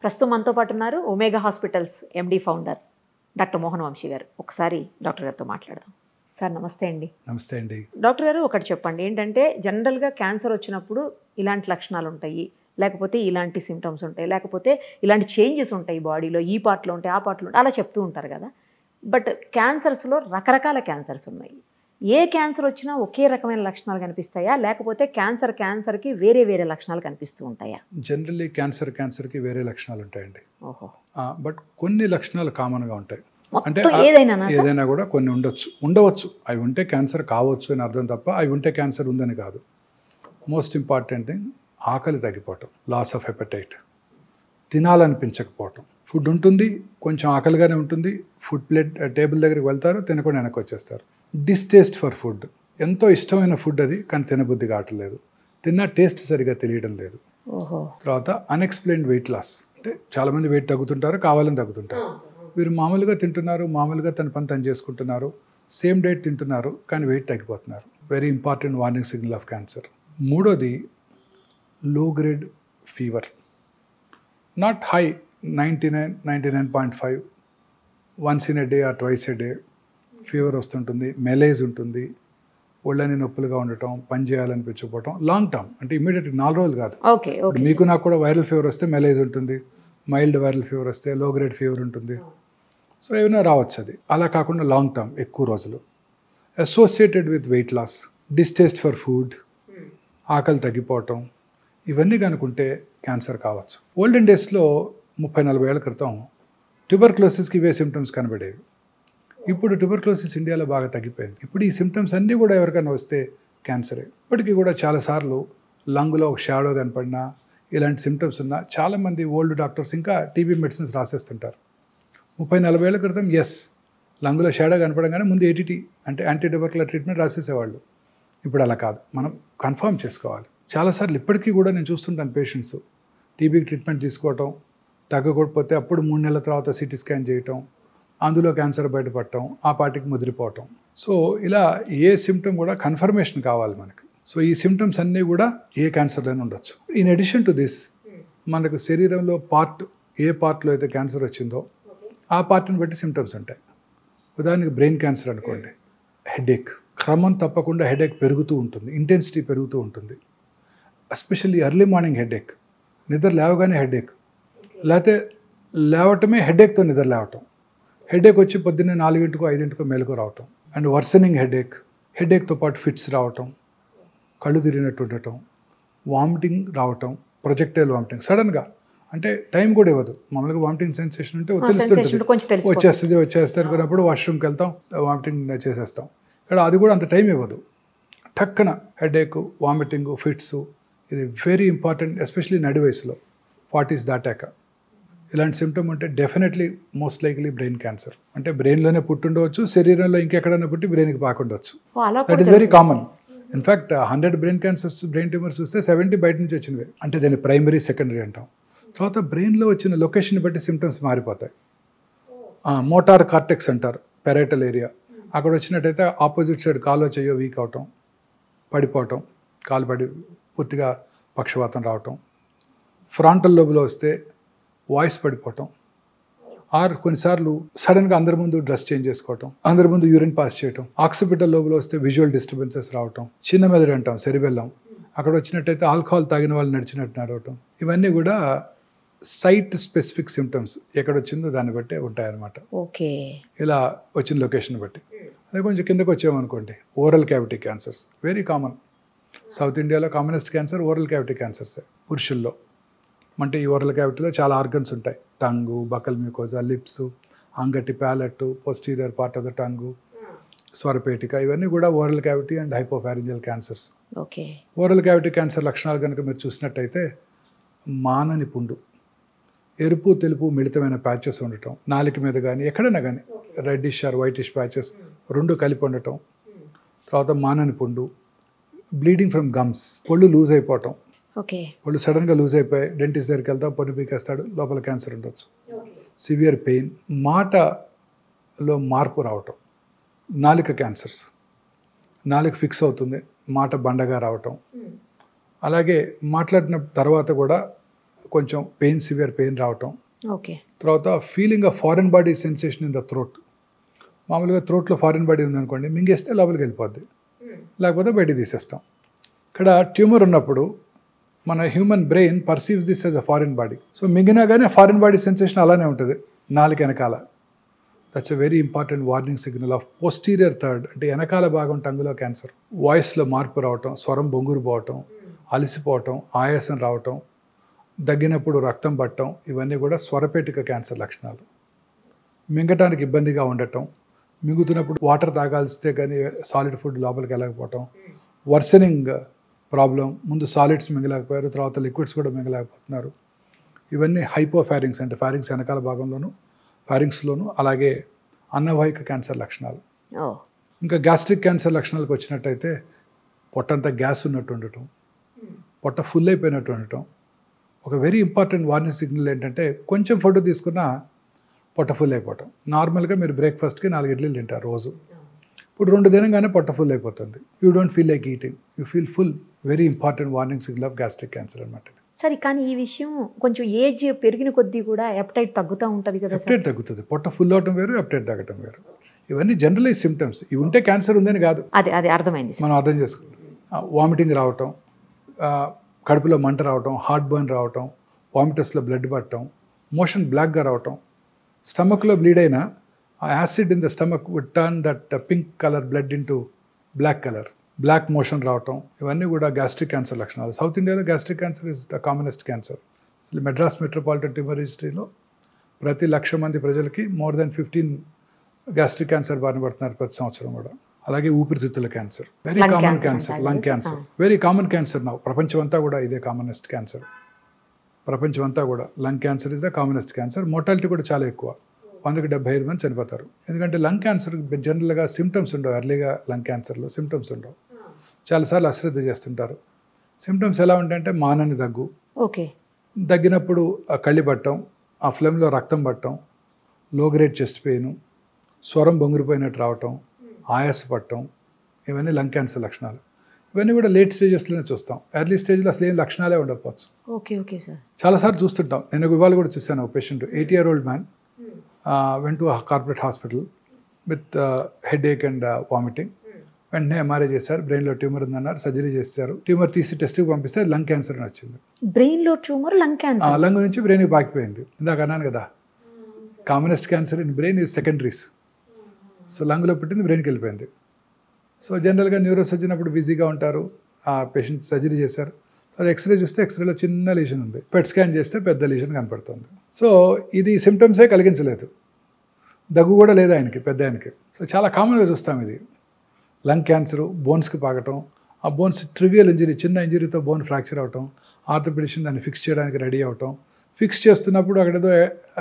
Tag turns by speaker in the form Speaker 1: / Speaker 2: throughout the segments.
Speaker 1: ప్రస్తుతం మనతో పాటు ఉన్నారు ఒమేగా హాస్పిటల్స్ ఎండి ఫౌండర్ డాక్టర్ మోహన్ వంశీ గారు. ఒకసారి డాక్టర్ గారితో మాట్లాడదాం. సార్ నమస్తే అండి.
Speaker 2: నమస్తే అండి.
Speaker 1: డాక్టర్ గారు ఒకటి చెప్పండి, ఏంటంటే జనరల్గా క్యాన్సర్ వచ్చినప్పుడు ఇలాంటి లక్షణాలు ఉంటాయి, లేకపోతే ఇలాంటి సిమ్టమ్స్ ఉంటాయి, లేకపోతే ఇలాంటి చేంజెస్ ఉంటాయి బాడీలో, ఈ పార్ట్లో ఉంటాయి, ఆ పార్ట్లో ఉంటాయి, అలా చెప్తూ ఉంటారు కదా. బట్ క్యాన్సర్స్లో రకరకాల క్యాన్సర్స్ ఉన్నాయి. ఏ క్యాన్సర్ వచ్చినా ఒకే రకమైన లక్షణాలు కనిపిస్తాయా, లేకపోతే క్యాన్సర్కి వేరే వేరే లక్షణాలు కనిపిస్తూ ఉంటాయా?
Speaker 2: జనరల్లీ క్యాన్సర్కి వేరే లక్షణాలు ఉంటాయండి.
Speaker 1: ఓహో.
Speaker 2: బట్ కొన్ని లక్షణాలు కామన్గా ఉంటాయి. అంటే
Speaker 1: ఏదైనా
Speaker 2: కూడా కొన్ని ఉండవచ్చు. అవి ఉంటే క్యాన్సర్ కావచ్చు అని అర్థం తప్ప అవి ఉంటే క్యాన్సర్ ఉందని కాదు. మోస్ట్ ఇంపార్టెంట్ థింగ్ ఆకలి తగ్గిపోవటం, లాస్ ఆఫ్ హెపటైట్, తినాలనిపించకపోవటం. ఫుడ్ ఉంటుంది, కొంచెం ఆకలిగానే ఉంటుంది, ఫుడ్ ప్లేట్ టేబుల్ దగ్గరికి వెళ్తారు, తినకుండా వెనక్కి వచ్చేస్తారు. డిస్టేస్ట్ ఫర్ ఫుడ్, ఎంతో ఇష్టమైన ఫుడ్ అది, కానీ తినబుద్ధి కావట్లేదు, తిన్న టేస్ట్ సరిగా తెలియడం లేదు. తర్వాత అన్ఎక్స్ప్లెయిన్డ్ వెయిట్ లాస్, అంటే చాలామంది వెయిట్ తగ్గుతుంటారు, కావాలని తగ్గుతుంటారు. వీరు మామూలుగా తింటున్నారు, మామూలుగా తన పని తను చేసుకుంటున్నారు, సేమ్ డైట్ తింటున్నారు, కానీ వెయిట్ తగ్గిపోతున్నారు. Very important warning signal of cancer. మూడోది లో grade fever, not high, 99.5, once in a day or twice a day fever వస్తుంటుంది, మెలేజ్ ఉంటుంది, ఒళ్ళని నొప్పులుగా ఉండటం, పని చేయాలనిపించకపోవటం, లాంగ్ టర్మ్, అంటే ఇమీడియట్ 4 రోజులు కాదు. మీకు నాకు కూడా వైరల్ ఫీవర్ వస్తే మెలేజ్ ఉంటుంది, మైల్డ్ వైరల్ ఫీవర్ వస్తే లో గ్రేడ్ ఫీవర్ ఉంటుంది. సో ఏమైనా రావచ్చు అది. అలా కాకుండా లాంగ్ టర్మ్, ఎక్కువ రోజులు, associated with weight loss, distaste for food, ఆకలి తగ్గిపోవటం, ఇవన్నీ కనుకుంటే క్యాన్సర్ కావచ్చు. ఓల్డెన్ డేస్లో 30-40 ఏళ్ల క్రితం ట్యూబర్క్లోసిస్కి ఇవే సిమ్టమ్స్ కనబడేవి. ఇప్పుడు ట్యూబర్క్లోసిస్ ఇండియాలో బాగా తగ్గిపోయింది. ఇప్పుడు ఈ సిమ్టమ్స్ అన్నీ కూడా ఎవరికైనా వస్తే క్యాన్సరే. ఇప్పటికీ కూడా చాలాసార్లు లంగ్లో ఒక షాడో కనపడినా, ఇలాంటి సిమ్టమ్స్ ఉన్నా చాలామంది ఓల్డ్ డాక్టర్స్ ఇంకా టీబీ మెడిసిన్స్ రాసేస్తుంటారు. 30-40 ఏళ్ల క్రితం లంగ్లో షాడో కనపడంగానే ముందు ఏటీటీ అంటే యాంటీ ట్యూబర్కులర్ ట్రీట్మెంట్ రాసేసేవాళ్ళు. ఇప్పుడు అలా కాదు, మనం కన్ఫర్మ్ చేసుకోవాలి. చాలాసార్లు ఇప్పటికీ కూడా నేను చూస్తుంటాను, పేషెంట్స్ టీబీకి ట్రీట్మెంట్ తీసుకోవటం, తగ్గకపోతే అప్పుడు 3 నెలల తర్వాత సిటీ స్కాన్ చేయటం, అందులో క్యాన్సర్ బయటపడటం, ఆ పార్టీకి ముదిరిపోవటం. సో ఇలా ఏ సిమ్టమ్ కూడా కన్ఫర్మేషన్ కావాలి మనకి. సో ఈ సిమ్టమ్స్ అన్నీ కూడా ఏ క్యాన్సర్లోనే ఉండొచ్చు. ఇన్ అడిషన్ టు దిస్, మనకు శరీరంలో ఏ పార్ట్లో అయితే క్యాన్సర్ వచ్చిందో ఆ పార్ట్ని బట్టి సిమ్టమ్స్ ఉంటాయి. ఉదాహరణకి బ్రెయిన్ క్యాన్సర్ అనుకోండి, హెడేక్, క్రమం తప్పకుండా హెడేక్ పెరుగుతూ ఉంటుంది, ఇంటెన్సిటీ పెరుగుతూ ఉంటుంది. ఎస్పెషల్లీ ఎర్లీ మార్నింగ్ హెడేక్, నిద్ర లేవగానే హెడేక్, లేకపోతే లేవటమే హెడేక్తో నిద్ర లేవటం, హెడేక్ వచ్చి పొద్దున్నే 4-5 గంటలకు మెలకు రావటం, అండ్ వర్సనింగ్ హెడేక్తో పాటు ఫిట్స్ రావటం, కళ్ళు తిరిగినట్టు ఉండటం, వామిటింగ్ రావటం, ప్రొజెక్టైల్ వామిటింగ్ సడన్గా, అంటే టైం కూడా ఇవ్వదు. మామూలుగా వామిటింగ్ సెన్సేషన్ ఉంటే తెలుస్తుంటుంది, వచ్చేస్తే అనుకున్నప్పుడు వాష్రూమ్కి వెళ్తాం, వామిటింగ్ చేసేస్తాం. ఇక్కడ అది కూడా అంత టైం ఇవ్వదు. టక్కన హెడేక్, వామిటింగ్, ఫిట్స్, ఇది వెరీ ఇంపార్టెంట్, ఎస్పెషలీ నడి వయసులో 40s దాటాక ఇలాంటి సిమ్టమ్ ఉంటే definitely most likely brain cancer. అంటే బ్రెయిన్లోనే పుట్టుండవచ్చు, శరీరంలో ఇంకెక్కడైనా పుట్టి బ్రెయిన్కి పాకుండవచ్చు. That is very common. In fact 100 brain cancers, brain tumours చూస్తే 70 బయట నుంచి వచ్చినవే. అంటే దాన్ని ప్రైమరీ, సెకండరీ అంటాం. తర్వాత బ్రెయిన్లో వచ్చిన లొకేషన్ బట్టి సిమ్టమ్స్ మారిపోతాయి. మోటార్ కార్టెక్స్ అంటారు, పెరైటల్ ఏరియా, అక్కడ వచ్చినట్టయితే ఆపోజిట్ సైడ్ కాలో చెయ్యో వీక్ అవటం, పడిపోవటం, కాలు పడి పూర్తిగా పక్షవాతం రావటం. ఫ్రాంటల్ లోబులో వస్తే వాయిస్ పడిపోవటం, ఆర్ కొన్నిసార్లు సడన్గా అందరి ముందు డ్రెస్ చేంజ్ చేసుకోవటం, అందరి ముందు యూరిన్ పాస్ చేయటం. ఆక్సిపిటల్ లోబులో వస్తే విజువల్ డిస్టర్బెన్సెస్ రావటం. చిన్న మెదడు అంటాం, సెరిబెల్లం, అక్కడ వచ్చినట్టయితే ఆల్కహాల్ తాగిన వాళ్ళు నడిచినట్టు నడవటం. ఇవన్నీ కూడా సైట్ స్పెసిఫిక్ సిమ్టమ్స్, ఎక్కడ వచ్చిందో దాన్ని బట్టి ఉంటాయన్నమాట.
Speaker 1: ఓకే,
Speaker 2: ఇలా వచ్చిన లొకేషన్ బట్టి. అదే కొంచెం కిందకు వచ్చామనుకోండి, oral cavity cancers very common. South ఇండియాలో కామనెస్ట్ క్యాన్సర్ ఓరల్ క్యావిటీ క్యాన్సర్సే పురుషుల్లో. అంటే ఈ ఓరల్ క్యావిటీలో చాలా ఆర్గన్స్ ఉంటాయి, టంగు, బకల్ మ్యూకోజా, లిప్స్, అంగటి, palate, posterior part of the tongue, స్వరపేటిక, ఇవన్నీ కూడా oral cavity and hypopharyngeal cancers.
Speaker 1: Okay.
Speaker 2: Oral cavity cancer లక్షణాలు కనుక మీరు చూసినట్టయితే మానని పుండు, ఎరుపు తెలుపు మిళితమైన ప్యాచెస్ ఉండటం, నాలుక మీద కానీ ఎక్కడైనా కానీ రెడ్డిష్ ఆర్ వైటిష్ ప్యాచెస్ 2 కలిపి ఉండటం. తర్వాత మానని పుండు, బ్లీడింగ్ ఫ్రమ్ గమ్స్, పళ్ళు లూజ్ అయిపోవటం. పళ్ళు సడన్గా లూజ్ అయిపోయి డెంటిస్ట్ దగ్గరికి వెళ్తాం, పన్ను పీకేస్తాడు, లోపల క్యాన్సర్ ఉండొచ్చు. సివియర్ పెయిన్, మాటలో మార్పు రావటం, నాలుక క్యాన్సర్స్, నాలుక ఫిక్స్ అవుతుంది, మాట బండగా రావటం. అలాగే మాట్లాడిన తర్వాత కూడా కొంచెం సివియర్ పెయిన్ రావటం.
Speaker 1: ఓకే.
Speaker 2: తర్వాత feeling of foreign body sensation in the throat. మామూలుగా థ్రోట్లో ఫారెన్ బాడీ ఉందనుకోండి, మింగేస్తే లోపలికి వెళ్ళిపోద్ది, లేకపోతే బయటికి తీసేస్తాం. ఇక్కడ ట్యూమర్ ఉన్నప్పుడు మన human brain perceives this as a foreign body. So మింగినా కానీ ఫారిన్ బాడీ సెన్సేషన్ అలానే ఉంటుంది నాలుగు వెనకాల. That's a very important warning signal of posterior third, అంటే వెనకాల భాగం టంగులో క్యాన్సర్. వాయిస్లో మార్పు రావటం, స్వరం బొంగురు పోవటం, అలసిపోవటం, ఆయాసం రావటం, దగ్గినప్పుడు రక్తం పట్టడం, ఇవన్నీ కూడా స్వరపేటిక క్యాన్సర్ లక్షణాలు. మింగటానికి ఇబ్బందిగా ఉండటం, మింగుతున్నప్పుడు వాటర్ తాగాల్స్తే కానీ సాలిడ్ ఫుడ్ లోపలికి వెళ్ళకపోవటం, వర్సనింగ్ ప్రాబ్లం, ముందు సాలిడ్స్ మింగలేకపోయారు, తర్వాత లిక్విడ్స్ కూడా మింగలేకపోతున్నారు. ఇవన్నీ హైపోఫారింగ్స్, అంటే ఫారింగ్స్ వెనకాల భాగంలోను ఫారింగ్స్లోను, అలాగే అన్నవాహిక క్యాన్సర్ లక్షణాలు. ఇంకా గ్యాస్ట్రిక్ క్యాన్సర్ లక్షణాలకు వచ్చినట్టయితే పొట్టంతా గ్యాస్ ఉన్నట్టు ఉండటం, పొట్ట ఫుల్ అయిపోయినట్టు ఉండటం. ఒక వెరీ ఇంపార్టెంట్ వార్నింగ్ సిగ్నల్ ఏంటంటే కొంచెం ఫుడ్ తీసుకున్నా పొట్ట ఫుల్ అయిపోవటం. నార్మల్గా మీరు బ్రేక్ఫాస్ట్కి 4 ఇడ్లీలు తింటారు రోజు, ఇప్పుడు 2 తినగానే పొట్ట ఫుల్ అయిపోతుంది. You don't feel like eating, you feel full. Very important warning signal of gastric cancer అనమాట.
Speaker 1: సరే, కానీ ఈ విషయం కొంచెం ఏజ్ పెరిగిన కొద్దీ కూడా ఎప్టైట్ తగ్గుతూ ఉంటుంది కదా?
Speaker 2: ఎప్టైట్ తగ్గుతుంది, పొట్ట ఫుల్ అవటం వేరు, ఎప్టైట్ తగ్గటం వేరు. ఇవన్నీ జనరలైజ్ సిమ్టమ్స్. ఇవి ఉంటే క్యాన్సర్ ఉందని కాదు,
Speaker 1: అదే అర్థమైంది.
Speaker 2: మనం అర్థం చేసుకుంటాం. వామిటింగ్ రావటం, కడుపులో మంట రావటం, హార్ట్ బర్న్ రావటం, వామిటస్లో బ్లడ్ పట్టడం, మోషన్ బ్లాక్గా రావటం, స్టమక్లో బ్లీడ్ అయినా ఆ acid in the stomach would turn that pink colour blood into black colour, black motion రావటం, ఇవన్నీ కూడా గ్యాస్ట్రిక్ క్యాన్సర్ లక్షణాలు. సౌత్ ఇండియాలో gastric cancer is the commonest cancer. అసలు మెడ్రాస్ మెట్రోపాలిటన్ ట్యూమర్ రిజిస్ట్రీలో ప్రతి 1,00,000 మంది ప్రజలకి మోర్ దెన్ 15 గ్యాస్ట్రిక్ క్యాన్సర్ బారిన పడుతున్నారు ప్రతి సంవత్సరం కూడా. అలాగే ఊపిరితిత్తుల cancer, very common cancer. Lung cancer very common cancer నా ప్రపంచం అంతా కూడా ఇదే కామనెస్ట్ క్యాన్సర్. ప్రపంచం అంతా కూడా lung cancer is the commonest cancer. Mortality కూడా చాలా ఎక్కువ, 100కి 75 మంది చనిపోతారు. ఎందుకంటే లంగ్ క్యాన్సర్ జనరల్గా సిమ్టమ్స్ ఉండవు. ఎర్లీగా లంగ్ క్యాన్సర్లో సిమ్టమ్స్ ఉండవు, చాలాసార్లు అశ్రద్ధ చేస్తుంటారు. సిమ్టమ్స్ ఎలా ఉంటాయంటే మానని దగ్గు,
Speaker 1: ఓకే,
Speaker 2: దగ్గినప్పుడు కళ్ళి పట్టడం, ఆ ఫ్లెమ్లో రక్తం పట్టడం, లో గ్రేడ్ చెస్ట్ పెయిన్, స్వరం బొంగురిపోయినట్టు రావటం, ఆయాస పట్టడం, ఇవన్నీ లంగ్ క్యాన్సర్ లక్షణాలు. ఇవన్నీ కూడా లేట్ స్టేజెస్లోనే చూస్తాం. ఎర్లీ స్టేజ్లో అసలు ఏం లక్షణాలే ఉండకపోవచ్చు.
Speaker 1: Okay okay sir.
Speaker 2: చాలాసార్లు చూస్తుంటాం. నేను ఇవాళ కూడా చూశాను, patient 80-year-old man went to a corporate hospital with headache and vomiting. వెంటనే ఎంఆర్ఐ చేశారు, బ్రెయిన్లో ట్యూమర్ ఉందన్నారు, సర్జరీ చేశారు. ట్యూమర్ తీసి టెస్ట్కి పంపిస్తే లంగ్ క్యాన్సర్ అని వచ్చింది.
Speaker 1: బ్రెయిన్లో ట్యూమర్, లంగ్ క్యాన్సర్,
Speaker 2: లంగ్ నుంచి బ్రెయిన్కి పాకిపోయింది. ఇందాక అన్నాను కదా, commonest cancer in brain is secondaries. So లంగ్లో పుట్టింది బ్రెయిన్కి వెళ్ళిపోయింది. సో జనరల్గా న్యూరో సర్జన్ అప్పుడు బిజీగా ఉంటారు. ఆ పేషెంట్ సర్జరీ చేశారు, అది ఎక్స్రే చూస్తే ఎక్స్రేలో చిన్న లీషన్ ఉంది, పెట్ స్కాన్ చేస్తే పెద్ద లీషన్ కనపడుతుంది. సో ఇది సిమ్టమ్సే కలిగించలేదు, దగ్గు కూడా లేదు ఆయనకి, పెద్ద ఆయనకి. సో చాలా కామన్గా చూస్తాం ఇది. లంగ్ క్యాన్సర్, బోన్స్కి పాకటం, ఆ బోన్స్ ట్రివియల్ ఇంజరీ, చిన్న ఇంజరీతో బోన్ ఫ్రాక్చర్ అవటం, ఆర్థోపెడిషన్ దాన్ని ఫిక్స్ చేయడానికి రెడీ అవటం, ఫిక్స్ చేస్తున్నప్పుడు అక్కడేదో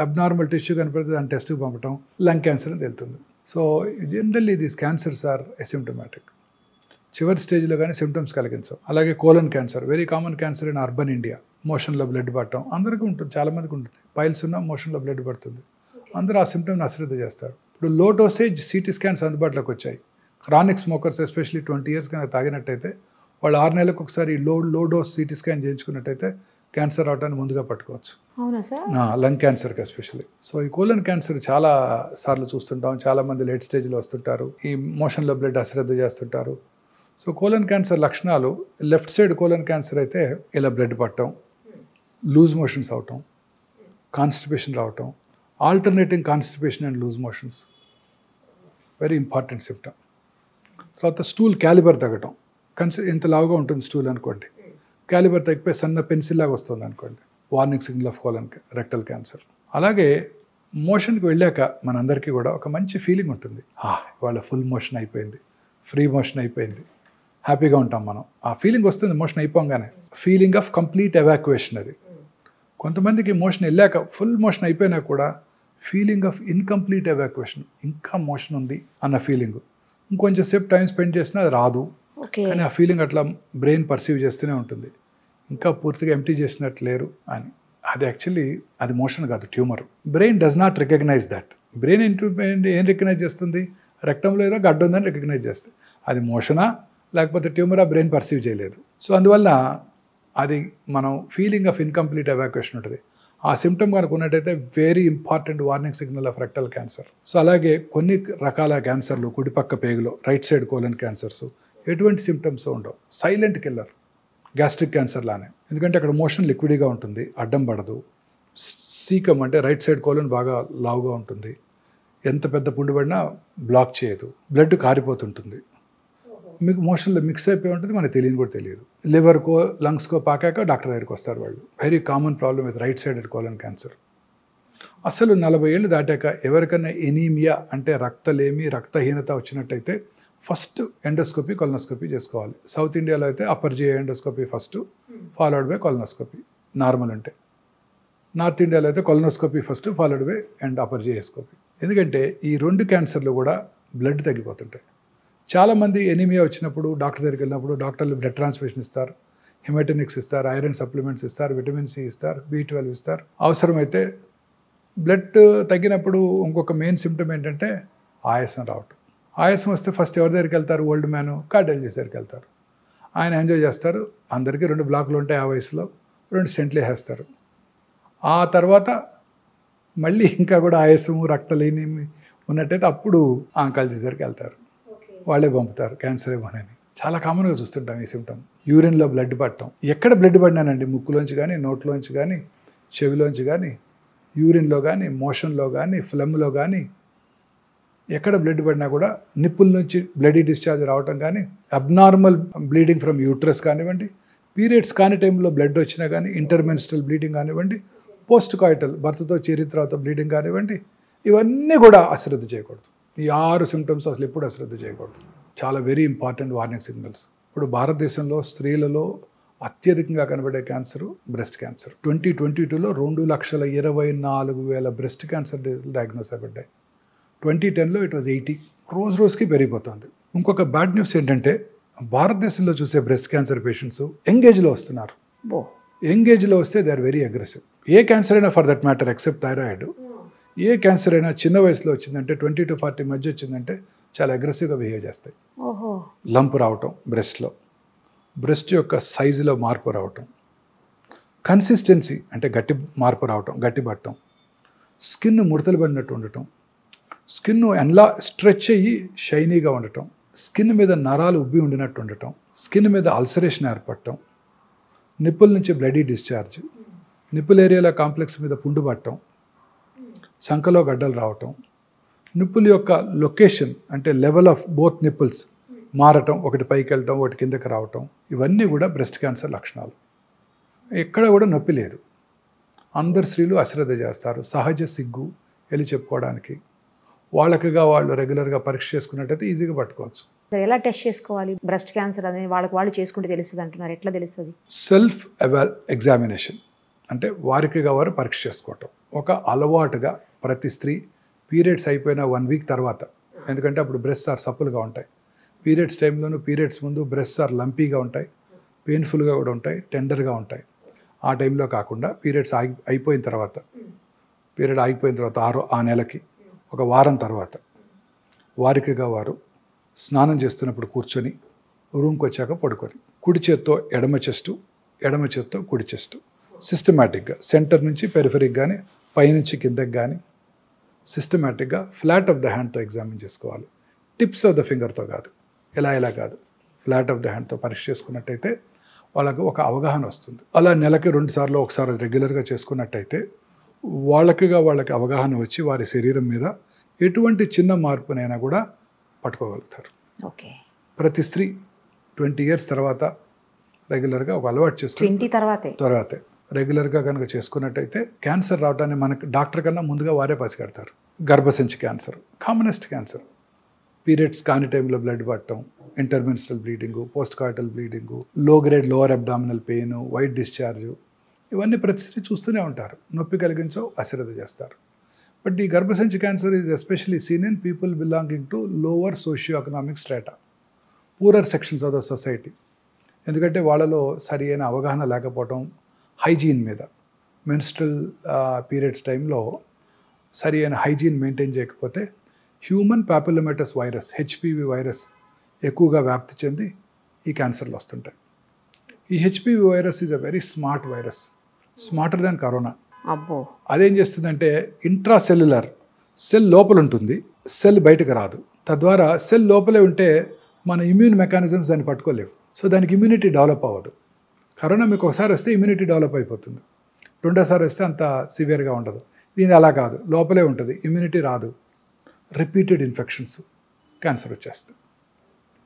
Speaker 2: అబ్నార్మల్ టిష్యూ కనపడితే దాన్ని టెస్ట్కి పంపటం, లంగ్ క్యాన్సర్ అని తెలుస్తుంది. So generally these cancers are asymptomatic. చివరి స్టేజ్లో కానీ సిమ్టమ్స్ కలిగించవు. అలాగే colon cancer, very common cancer in urban India. మోషన్లో బ్లడ్ పట్టడం అందరికీ ఉంటుంది, చాలామందికి ఉంటుంది. పైల్స్ ఉన్నా మోషన్లో బ్లడ్ పడుతుంది, అందరూ ఆ సిమ్టమ్ని అశ్రద్ధ చేస్తారు. ఇప్పుడు లో డోసేజ్ సిటీ స్కాన్స్ అందుబాటులోకి వచ్చాయి. క్రానిక్ స్మోకర్స్ ఎస్పెషల్లీ 20 years కనుక తాగినట్టయితే వాళ్ళు 6 నెలలకు ఒకసారి లో డోస్ సిటీ స్కాన్ చేయించుకున్నట్టయితే క్యాన్సర్ అవటాన్ని ముందుగా పట్టుకోవచ్చు.
Speaker 1: అవునా సార్?
Speaker 2: లంగ్ క్యాన్సర్కి ఎస్పెషల్లీ. సో ఈ కోలన్ క్యాన్సర్ చాలా సార్లు చూస్తుంటాం, చాలామంది లేట్ స్టేజ్లో వస్తుంటారు, ఈ మోషన్లో బ్లడ్ అశ్రద్ధ చేస్తుంటారు. సో కోలన్ క్యాన్సర్ లక్షణాలు, లెఫ్ట్ సైడ్ కోలన్ క్యాన్సర్ అయితే ఇలా బ్లడ్ పట్టడం, లూజ్ మోషన్స్ అవటం, కాన్స్టిపేషన్ రావటం, alternating constipation and loose motions, very important symptom. తర్వాత స్టూల్ క్యాలిబర్ తగ్గటం, ఇంత లావుగా ఉంటుంది స్టూల్ అనుకోండి, క్యాలిబర్ తగ్గిపోయి సన్న పెన్సిల్ లాగా వస్తుంది అనుకోండి, warning signal of colon rectal cancer. అలాగే మోషన్కి వెళ్ళాక మనందరికీ కూడా ఒక మంచి ఫీలింగ్ ఉంటుంది, ఇవాళ ఫుల్ మోషన్ అయిపోయింది, ఫ్రీ మోషన్ అయిపోయింది, హ్యాపీగా ఉంటాం మనం. ఆ ఫీలింగ్ వస్తుంది మోషన్ అయిపోగానే, ఫీలింగ్ ఆఫ్ కంప్లీట్ ఎవాక్యుయేషన్. అది కొంతమందికి మోషన్ వెళ్ళాక ఫుల్ మోషన్ అయిపోయినా కూడా ఫీలింగ్ ఆఫ్ ఇన్కంప్లీట్ ఎవాక్యుయేషన్, ఇంకా మోషన్ ఉంది అన్న ఫీలింగ్. ఇంకొంచెం సేపు టైం స్పెండ్ చేసినా అది రాదు, కానీ ఆ ఫీలింగ్ అట్లా బ్రెయిన్ పర్సీవ్ చేస్తూనే ఉంటుంది, ఇంకా పూర్తిగా ఎంప్టీ చేసినట్టు లేరు అని. అది యాక్చువల్లీ అది మోషన్ కాదు, tumour. Brain does not recognize that. Brain ఏం రికగ్నైజ్ చేస్తుంది? రెక్టంలో ఏదో గడ్డ ఉందని రికగ్నైజ్ చేస్తుంది. అది మోషనా లేకపోతే ట్యూమరా బ్రెయిన్ పర్సీవ్ చేయలేదు. సో అందువల్ల అది మనం ఫీలింగ్ ఆఫ్ ఇన్కంప్లీట్ ఎవాక్యుయేషన్ ఉంటుంది. ఆ సిమ్టమ్ కనుక ఉన్నట్టయితే very important warning signal of rectal cancer. So అలాగే కొన్ని రకాల క్యాన్సర్లు కుడిపక్క పేగులో రైట్ సైడ్ కోలన్ క్యాన్సర్స్ ఎటువంటి సిమ్టమ్స్ ఉండవు, సైలెంట్ కిల్లర్. గ్యాస్ట్రిక్ క్యాన్సర్ లానే, ఎందుకంటే అక్కడ మోషన్ లిక్విడ్గా ఉంటుంది, అడ్డం పడదు. సీకం అంటే రైట్ సైడ్ కోలన్ బాగా లావుగా ఉంటుంది, ఎంత పెద్ద పుండు పడినా బ్లాక్ చేయదు, బ్లడ్ కారిపోతుంటుంది, మీకు మోషన్లో మిక్స్ అయిపోయి ఉంటుంది, మనకు తెలియని కూడా తెలియదు. లివర్కో లంగ్స్కో పాకాక డాక్టర్ దగ్గరికి వస్తారు వాళ్ళు. Very common problem with right sided colon cancer. అసలు 40 ఏళ్ళు దాటాక ఎవరికైనా ఎనీమియా అంటే రక్తలేమి రక్తహీనత వచ్చినట్టయితే ఫస్ట్ ఎండోస్కోపీ కొలనోస్కోపీ చేసుకోవాలి. సౌత్ ఇండియాలో అయితే upper GI endoscopy first, followed by colonoscopy normal ఉంటే. నార్త్ ఇండియాలో అయితే colonoscopy first, followed by and upper GI scopy. ఎందుకంటే ఈ 2 క్యాన్సర్లు కూడా బ్లడ్ తగ్గిపోతుంటాయి. చాలామంది ఎనీమియా వచ్చినప్పుడు డాక్టర్ దగ్గరికి వెళ్ళినప్పుడు డాక్టర్లు బ్లడ్ ట్రాన్స్ఫ్యూషన్ ఇస్తారు, హిమటోనిక్స్ ఇస్తారు, ఐరన్ సప్లిమెంట్స్ ఇస్తారు, విటమిన్ సి ఇస్తారు, B12 ఇస్తారు. అవసరమైతే బ్లడ్ తగ్గినప్పుడు ఇంకొక మెయిన్ సిమ్టమ్ ఏంటంటే ఆయాసం రావటం. ఆయాసం వస్తే ఫస్ట్ ఎవరి దగ్గరికి వెళ్తారు? ఓల్డ్ మ్యాన్ కార్డియాలజిస్ట్ దగ్గరికి వెళ్తారు. ఆయన ఎంజాయ్ చేస్తారు, అందరికీ 2 బ్లాక్లు ఉంటాయి ఆ వయసులో, 2 స్టెంట్లు వేసేస్తారు. ఆ తర్వాత మళ్ళీ ఇంకా కూడా ఆయాసము రక్తలేని ఉన్నట్టయితే అప్పుడు ఆంకాలజిస్ట్ దగ్గరికి వెళ్తారు, వాళ్ళే పంపుతారు క్యాన్సర్ ఏమోనని. చాలా కామన్గా చూస్తుంటాం ఈ సిమ్టమ్. యూరిన్లో బ్లడ్ పట్టడం. ఎక్కడ బ్లడ్ పడినానండి, ముక్కులోంచి కానీ, నోట్లోంచి కానీ, చెవిలోంచి కానీ, యూరిన్లో కానీ, మోషన్లో కానీ, ఫ్లమ్లో కానీ, ఎక్కడ బ్లడ్ పడినా కూడా నిప్పుల నుంచి బ్లడీ డిశ్చార్జ్ రావటం కానీ, అబ్నార్మల్ బ్లీడింగ్ ఫ్రమ్ యూట్రస్ కానివ్వండి, పీరియడ్స్ కాని టైంలో బ్లడ్ వచ్చినా కానీ, ఇంటర్మెన్స్ట్రల్ బ్లీడింగ్ కానివ్వండి, పోస్ట్ కాయిటల్ భర్తతో చేరిన తర్వాత బ్లీడింగ్ కానివ్వండి, ఇవన్నీ కూడా అశ్రద్ధ చేయకూడదు. ఈ 6 సిమ్టమ్స్ అసలు ఎప్పుడు అశ్రద్ధ చేయకూడదు. చాలా వెరీ ఇంపార్టెంట్ వార్నింగ్ సిగ్నల్స్. ఇప్పుడు భారతదేశంలో స్త్రీలలో అత్యధికంగా కనబడే క్యాన్సర్ బ్రెస్ట్ క్యాన్సర్. 2022లో 2,24,000 బ్రెస్ట్ క్యాన్సర్ డయాగ్నోస్ అయిపడ్డాయి. 2010లో ఇట్ వాజ్ 80. రోజుకి పెరిగిపోతుంది. ఇంకొక బ్యాడ్ న్యూస్ ఏంటంటే భారతదేశంలో చూసే బ్రెస్ట్ క్యాన్సర్ పేషెంట్స్ యంగ్ ఏజ్లో వస్తున్నారు. యంగ్ ఏజ్లో వస్తే దే ఆర్ వెరీ అగ్రెసివ్. ఏ క్యాన్సర్ అయినా for that matter except thyroid, ఏ క్యాన్సర్ అయినా చిన్న వయసులో వచ్చిందంటే 20 to 40 మధ్య వచ్చిందంటే చాలా అగ్రెసివ్గా బిహేవ్ చేస్తాయి. లంప్ రావటం బ్రెస్ట్లో, బ్రెస్ట్ యొక్క సైజులో మార్పు రావటం, కన్సిస్టెన్సీ అంటే గట్టి మార్పు రావటం, గట్టి పట్టడం, స్కిన్ ముడతలు పడినట్టు ఉండటం, స్కిన్ ఎలా స్ట్రెచ్ అయ్యి షైనీగా ఉండటం, స్కిన్ మీద నరాలు ఉబ్బి ఉండినట్టు ఉండటం, స్కిన్ మీద అల్సరేషన్ ఏర్పడటం, నిప్పుల నుంచి బ్లడీ డిశ్చార్జ్, నిప్పుల ఏరియాలో కాంప్లెక్స్ మీద పుండు పట్టడం, సంకలో గడ్డలు రావటం, నిప్పుల యొక్క లొకేషన్ అంటే లెవెల్ ఆఫ్ బోత్ నిప్పుల్స్ మారటం, ఒకటి పైకి వెళ్ళటం ఒకటి కిందకి రావటం, ఇవన్నీ కూడా బ్రెస్ట్ క్యాన్సర్ లక్షణాలు. ఎక్కడ కూడా నొప్పి లేదు. అందరు స్త్రీలు అశ్రద్ధ చేస్తారు, సహజ సిగ్గు వెళ్ళి చెప్పుకోవడానికి. వాళ్ళకిగా వాళ్ళు రెగ్యులర్గా పరీక్ష చేసుకున్నట్టయితే ఈజీగా పట్టుకోవచ్చు.
Speaker 1: ఎలా టెస్ట్ చేసుకోవాలి బ్రెస్ట్ క్యాన్సర్ అనేది? వాళ్ళు చేసుకుంటే తెలుస్తుంది అంటున్నారు, ఎట్లా తెలుస్తుంది?
Speaker 2: సెల్ఫ్ ఎగ్జామినేషన్ అంటే వారికిగా వారు పరీక్ష చేసుకోవటం ఒక అలవాటుగా ప్రతి స్త్రీ పీరియడ్స్ అయిపోయిన 1 వీక్ తర్వాత, ఎందుకంటే అప్పుడు బ్రెస్ట్ ఆర్ సప్పులుగా ఉంటాయి. పీరియడ్స్ టైంలోనూ పీరియడ్స్ ముందు బ్రెస్ట్ ఆర్ లంపీగా ఉంటాయి, పెయిన్ఫుల్గా కూడా ఉంటాయి, టెండర్గా ఉంటాయి. ఆ టైంలో కాకుండా పీరియడ్స్ అయిపోయిన తర్వాత, పీరియడ్ ఆగిపోయిన తర్వాత ఆ నెలకి 1 వారం తర్వాత వారికిగా వారు స్నానం చేస్తున్నప్పుడు కూర్చొని రూమ్కి వచ్చాక పడుకొని కుడి చేత్తో ఎడమ చెస్టు, ఎడమ చేత్తో కుడి చెస్టు సిస్టమేటిక్గా సెంటర్ నుంచి పెరిఫెరిక్ కానీ పైనుంచి కిందకి కానీ సిస్టమేటిక్గా ఫ్లాట్ ఆఫ్ ద హ్యాండ్తో ఎగ్జామిన్ చేసుకోవాలి. టిప్స్ ఆఫ్ ద ఫింగర్తో కాదు, ఎలా కాదు, ఫ్లాట్ ఆఫ్ ద హ్యాండ్తో పరీక్ష చేసుకున్నట్టయితే వాళ్ళకు ఒక అవగాహన వస్తుంది. అలా నెలకి 2 సార్లు ఒకసారి రెగ్యులర్గా చేసుకున్నట్టయితే వాళ్ళకి అవగాహన వచ్చి వారి శరీరం మీద ఎటువంటి చిన్న మార్పునైనా కూడా పట్టుకోగలుగుతారు.
Speaker 1: ఓకే.
Speaker 2: ప్రతి స్త్రీ 20 years తర్వాత రెగ్యులర్గా ఒక అలవాటు చేసుకుని తర్వాతే రెగ్యులర్గా కనుక చేసుకున్నట్టయితే క్యాన్సర్ రావడాన్ని మనకు డాక్టర్ కన్నా ముందుగా వారే పసిగడతారు. గర్భసంచి క్యాన్సర్ కామనెస్ట్ క్యాన్సర్. పీరియడ్స్ కాని టైంలో బ్లడ్ పట్టడం, intermenstrual bleeding, post coital bleeding, low grade lower abdominal pain, white discharge, ఇవన్నీ ప్రతి స్త్రీ చూస్తూనే ఉంటారు. నొప్పి కలిగించో అశ్రద్ధ చేస్తారు. బట్ ఈ గర్భసంచి cancer is especially seen in people belonging to lower socio economic strata, poorer sections of the society. ఎందుకంటే వాళ్ళలో సరి అయిన అవగాహన లేకపోవటం, హైజీన్ మీద, మెన్స్ట్రల్ పీరియడ్స్ టైంలో సరి అయిన హైజీన్ మెయింటైన్ చేయకపోతే హ్యూమన్ పాపిలోమేటస్ వైరస్ HPV వైరస్ ఎక్కువగా వ్యాప్తి చెంది ఈ క్యాన్సర్లు వస్తుంటాయి. ఈ HPV virus is a very smart virus, smarter than corona.
Speaker 1: అబ్బో.
Speaker 2: అదేం చేస్తుందంటే ఇంట్రాసెల్యులర్ సెల్ లోపల ఉంటుంది, సెల్ బయటకు రాదు. తద్వారా సెల్ లోపలే ఉంటే మన ఇమ్యూన్ మెకానిజమ్స్ దాన్ని పట్టుకోలేవు. సో దానికి ఇమ్యూనిటీ డెవలప్ అవ్వదు. కరోనా మీకు ఒకసారి వస్తే ఇమ్యూనిటీ డెవలప్ అయిపోతుంది, రెండోసారి వస్తే అంత సివియర్గా ఉండదు. దీని అలా కాదు, లోపలే ఉంటుంది, ఇమ్యూనిటీ రాదు, రిపీటెడ్ ఇన్ఫెక్షన్స్, క్యాన్సర్ వచ్చేస్తుంది.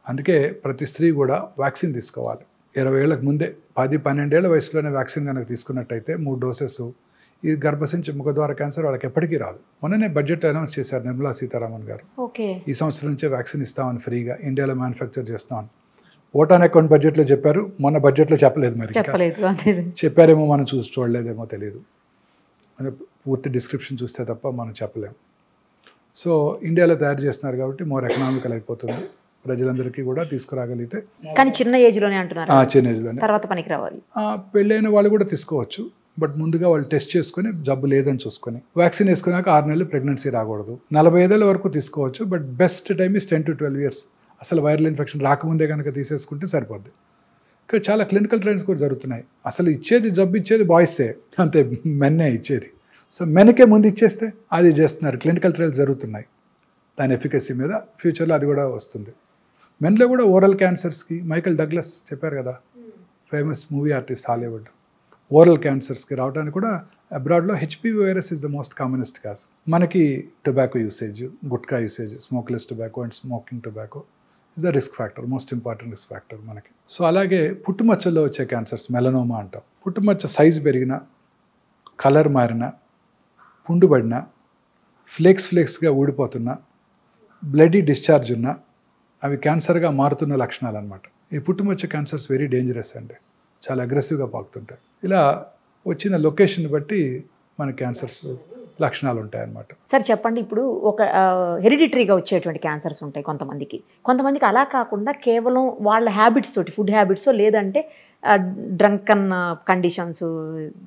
Speaker 2: అందుకే ప్రతి స్త్రీ కూడా వ్యాక్సిన్ తీసుకోవాలి. 20 ఏళ్ళకు ముందే 10-12 ఏళ్ల వయసులోనే వ్యాక్సిన్ కనుక తీసుకున్నట్టయితే 3 డోసెస్ ఈ గర్భసంచి ముఖద్వార క్యాన్సర్ వాళ్ళకి ఎప్పటికీ రాదు. మొన్ననే బడ్జెట్ అనౌన్స్ చేశారు నిర్మలా సీతారామన్ గారు. ఈ సంవత్సరం నుంచే వ్యాక్సిన్ ఇస్తామని ఫ్రీగా ఇండియాలో మ్యానుఫ్యాక్చర్ చేస్తామని ఓటాన్ అకౌంట్ బడ్జెట్లో చెప్పారు, మొన్న బడ్జెట్లో చెప్పలేదు. మరి చెప్పారేమో మనం చూడలేదేమో తెలియదు, పూర్తి డిస్క్రిప్షన్ చూస్తే తప్ప మనం చెప్పలేము. సో ఇండియాలో తయారు చేస్తున్నారు కాబట్టి మోర్ ఎకనామికల్ అయిపోతుంది, ప్రజలందరికీ కూడా తీసుకురాగలిగితే.
Speaker 1: కానీ చిన్న ఏజ్లోనే అంటున్నారు,
Speaker 2: చిన్న ఏజ్లోనే,
Speaker 1: తర్వాత పనికి రావాలి.
Speaker 2: పెళ్ళైన వాళ్ళు కూడా తీసుకోవచ్చు, బట్ ముందుగా వాళ్ళు టెస్ట్ చేసుకుని జబ్బు లేదని చూసుకొని వ్యాక్సిన్ వేసుకున్నాక 6 నెలలు ప్రెగ్నెన్సీ రాకూడదు. 45 ఏళ్ళ వరకు తీసుకోవచ్చు, but best time is 10 to 12 years. అసలు వైరల్ ఇన్ఫెక్షన్ రాకముందే కనుక తీసేసుకుంటే సరిపోద్ది. ఇంకా చాలా క్లినికల్ ట్రయల్స్ కూడా జరుగుతున్నాయి. అసలు జబ్బు ఇచ్చేది బాయ్సే, అంతే, మెన్నే ఇచ్చేది. సో మెన్కే ముందు ఇచ్చేస్తే అది చేస్తున్నారు. క్లినికల్ ట్రయల్స్ జరుగుతున్నాయి దాని ఎఫికసీ మీద. ఫ్యూచర్లో అది కూడా వస్తుంది. మెన్లో కూడా ఓరల్ క్యాన్సర్స్కి మైకల్ డగ్లస్ చెప్పారు కదా, famous movie artist, Hollywood, oral క్యాన్సర్స్కి రావడానికి కూడా అబ్రాడ్లో HPV virus is the most commonest cause. మనకి tobacco usage, gutka usage, smokeless tobacco and smoking tobacco is the risk factor, most important risk factor మనకి. So అలాగే పుట్టుమచ్చల్లో వచ్చే క్యాన్సర్స్, మెలనోమా అంటాం. పుట్టుమచ్చ సైజు పెరిగినా, కలర్ మారినా, పుండుబడినా, ఫ్లేక్స్గా ఊడిపోతున్నా, బ్లడీ డిశ్చార్జ్ ఉన్నా అవి క్యాన్సర్గా మారుతున్న లక్షణాలు అనమాట. ఈ పుట్టుమచ్చ క్యాన్సర్స్ వెరీ డేంజరస్ అండి, చాలా అగ్రెసివ్గా పాకుతుంటాయి. ఇలా వచ్చిన లొకేషన్ బట్టి మన క్యాన్సర్స్ లక్షణాలు ఉంటాయన్నమాట.
Speaker 1: సార్ చెప్పండి, ఇప్పుడు ఒక హెరిడిటరీగా వచ్చేటువంటి క్యాన్సర్స్ ఉంటాయి కొంతమందికి అలా కాకుండా కేవలం వాళ్ళ హ్యాబిట్స్ తోటి, ఫుడ్ హ్యాబిట్స్, లేదంటే డ్రంకన్ కండిషన్స్,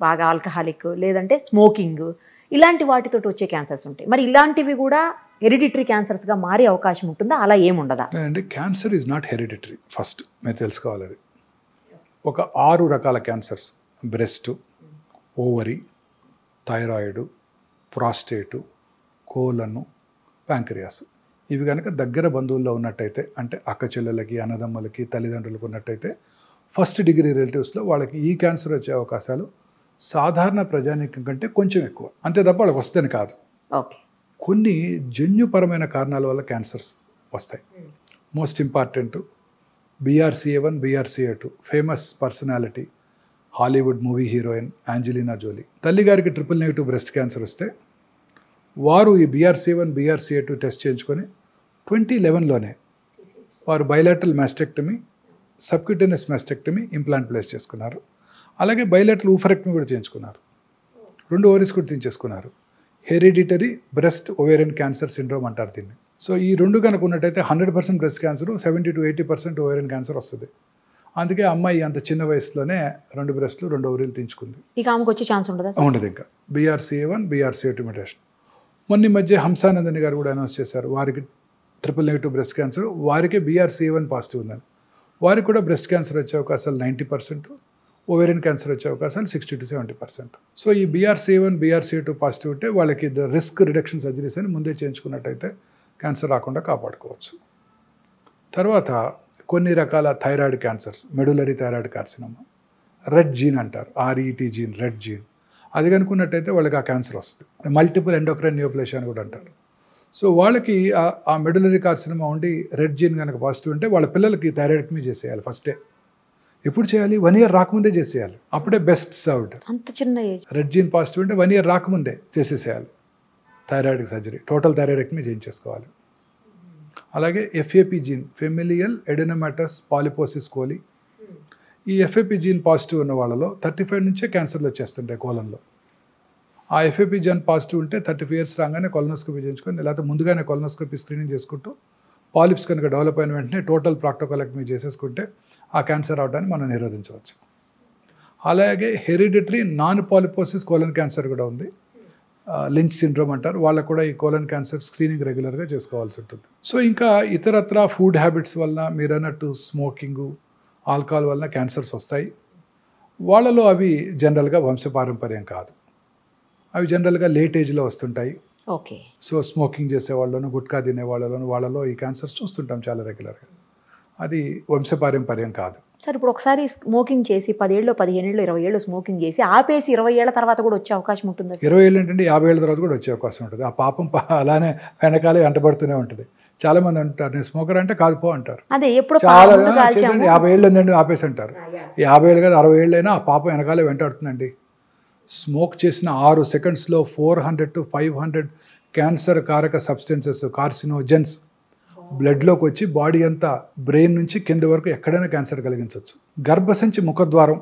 Speaker 1: బాగా ఆల్కహాలిక్, లేదంటే స్మోకింగ్, ఇలాంటి వాటితోటి వచ్చే క్యాన్సర్స్ ఉంటాయి. మరి ఇలాంటివి కూడా హెరిడిటరీ క్యాన్సర్స్గా మారే అవకాశం ఉంటుందా, అలా ఏముండదా?
Speaker 2: అంటే cancer is not hereditary, first మీరు తెలుసుకోవాలి. అది ఒక 6 రకాల క్యాన్సర్స్: బ్రెస్ట్, ఓవరీ, థైరాయిడ్, ప్రాస్టేటు, కోలను, ప్యాంక్రియాస్. ఇవి కనుక దగ్గర బంధువుల్లో ఉన్నట్టయితే, అంటే అక్క చెల్లెలకి, అన్నదమ్ములకి, తల్లిదండ్రులకు ఉన్నట్టయితే, ఫస్ట్ డిగ్రీ రిలేటివ్స్లో వాళ్ళకి ఈ క్యాన్సర్ వచ్చే అవకాశాలు సాధారణ ప్రజానీకం కంటే కొంచెం ఎక్కువ. అంతే తప్ప వాళ్ళకి వస్తేనే కాదు. కొన్ని జన్యుపరమైన కారణాల వల్ల క్యాన్సర్స్ వస్తాయి. Most important BRCA1, BRCA2, famous personality, Hollywood movie heroine Angelina Jolie. తల్లిగారికి ట్రిపుల్-నెగటివ్ బ్రెస్ట్ క్యాన్సర్ వస్తే వారు ఈ BRCA1, BRCA2 టెస్ట్ చేయించుకొని 2011లోనే వారు bilateral mastectomy, subcutaneous mastectomy, implant place చేసుకున్నారు. అలాగే బైలాటరల్ ఊఫరెక్టమీ కూడా చేయించుకున్నారు. 2 ఓవరీస్ కూడా తీయించేసుకున్నారు. Hereditary breast ovarian cancer syndrome అంటారు దీన్ని. సో ఈ 2 కనుక ఉన్నట్టయితే 100% breast cancer, 70 to 80% ovarian cancer వస్తుంది. అందుకే అమ్మాయి అంత చిన్న వయసులోనే 2 బ్రెస్ట్లు, 2 ఓవరీలు తీయించుకుంది.
Speaker 1: ఇక ఆమెకు వచ్చే ఛాన్స్ ఉండదా?
Speaker 2: ఉండదు. ఇంకా BRCA1, BRCA2 మ్యుటేషన్. మొన్న మధ్య హంసానందని గారు కూడా అనౌన్స్ చేశారు, వారికి ట్రిపుల్-నెగటివ్ బ్రెస్ట్ క్యాన్సర్, వారికే BRCA1 పాజిటివ్ ఉందని. వారికి కూడా బ్రెస్ట్ క్యాన్సర్ వచ్చే అవకాశాలు 90%, ఓవేరియన్ క్యాన్సర్ వచ్చే అవకాశాలు 60 to 70%. సో ఈ BRCA1, BRCA2 పాజిటివ్ ఉంటే వాళ్ళకి రిస్క్ రిడక్షన్ సర్జరీస్ అని ముందే చేయించుకున్నట్టయితే క్యాన్సర్ రాకుండా కాపాడుకోవచ్చు. తర్వాత కొన్ని రకాల thyroid cancers, medullary thyroid carcinoma, red gene అంటారు, RET జీన్, రెడ్ జీన్, అది కనుక్కున్నట్టయితే వాళ్ళకి ఆ క్యాన్సర్ వస్తుంది. మల్టిపుల్ ఎండోక్రైన్ నియోప్లేషియా అని కూడా అంటారు. సో వాళ్ళకి ఆ మెడులరీ కార్సినోమా ఉండి రెడ్ జీన్ కనుక పాజిటివ్ ఉంటే వాళ్ళ పిల్లలకి థైరాయిడెక్టమీ చేసేయాలి ఫస్టే. ఎప్పుడు చేయాలి? 1 year రాకముందే చేసేయాలి, అప్పుడే బెస్ట్ సర్వ్డ్.
Speaker 1: అంత చిన్న ఏజ్.
Speaker 2: రెడ్ జీన్ పాజిటివ్ ఉంటే 1 year రాకముందే చేసేసేయాలి థైరాయిడ్ సర్జరీ, టోటల్ థైరాయిడెక్టమీ చేయించేసుకోవాలి. అలాగే FAP gene, familial adenomatous polyposis coli, ఈ FAP జీన్ పాజిటివ్ ఉన్న వాళ్ళలో 35 నుంచే క్యాన్సర్లు వచ్చేస్తుంటాయి కోలంలో. ఆ FAP జీన్ పాజిటివ్ ఉంటే 35 years రాగానే కొలనోస్కోపీ చేయించుకొని, లేకపోతే ముందుగానే కొలనోస్కోపీ స్క్రీనింగ్ చేసుకుంటూ పాలిప్స్ కనుక డెవలప్ అయిన వెంటనే టోటల్ ప్రాక్టోకోలెక్టమీ చేసేసుకుంటే ఆ క్యాన్సర్ రావడాన్ని మనం నిరోధించవచ్చు. అలాగే hereditary non polyposis colon cancer కూడా ఉంది, లించ్ సిండ్రోమ్ అంటారు. వాళ్ళకు కూడా ఈ కోలన్ క్యాన్సర్ స్క్రీనింగ్ రెగ్యులర్గా చేసుకోవాల్సి ఉంటుంది. సో ఇంకా ఇతరత్ర ఫుడ్ హ్యాబిట్స్ వలన, మీరు అన్నట్టు స్మోకింగు, ఆల్కహాల్ వలన క్యాన్సర్స్ వస్తాయి. వాళ్ళలో అవి జనరల్గా వంశపారంపర్యం కాదు, అవి జనరల్గా లేట్ ఏజ్లో వస్తుంటాయి.
Speaker 1: ఓకే.
Speaker 2: సో స్మోకింగ్ చేసే వాళ్ళను, గుట్కా తినే వాళ్ళలో ఈ క్యాన్సర్స్ చూస్తుంటాం చాలా రెగ్యులర్గా. అది వంశపారంపర్యం కాదు.
Speaker 1: సార్ ఇప్పుడు ఒకసారి స్మోకింగ్ చేసి 10 ఏళ్ళు 15 ఏళ్ళు 20 ఏళ్ళు స్మోకింగ్ చేసి ఆపేసి 20 ఏళ్ల తర్వాత కూడా వచ్చే అవకాశం ఉంటుందా?
Speaker 2: 20 ఏళ్ళు ఏంటంటే 50 ఏళ్ళ తర్వాత కూడా వచ్చే అవకాశం ఉంటుంది. ఆ పాపం అలానే వెనకాలే వెంటబడుతూనే ఉంటుంది. చాలా మంది అంటారు నేను స్మోకర్ అంటే కాదు పో అంటారు.
Speaker 1: అదే ఎప్పుడు
Speaker 2: చాలా చేసండి 50 ఏళ్ళు ఏంటండి ఆపేసి అంటారు. 50 ఏళ్ళు కాదు 60 ఏళ్ళు అయినా ఆ పాపం వెనకాలే వెంటాడుతుందండి. స్మోక్ చేసిన 6 సెకండ్స్లో 400 to 500 క్యాన్సర్ కారక సబ్స్టెన్సెస్, కార్సినోజెన్స్ బ్లడ్లోకి వచ్చి బాడీ అంతా బ్రెయిన్ నుంచి కింద వరకు ఎక్కడైనా క్యాన్సర్ కలిగించవచ్చు. గర్భసంచి ముఖద్వారం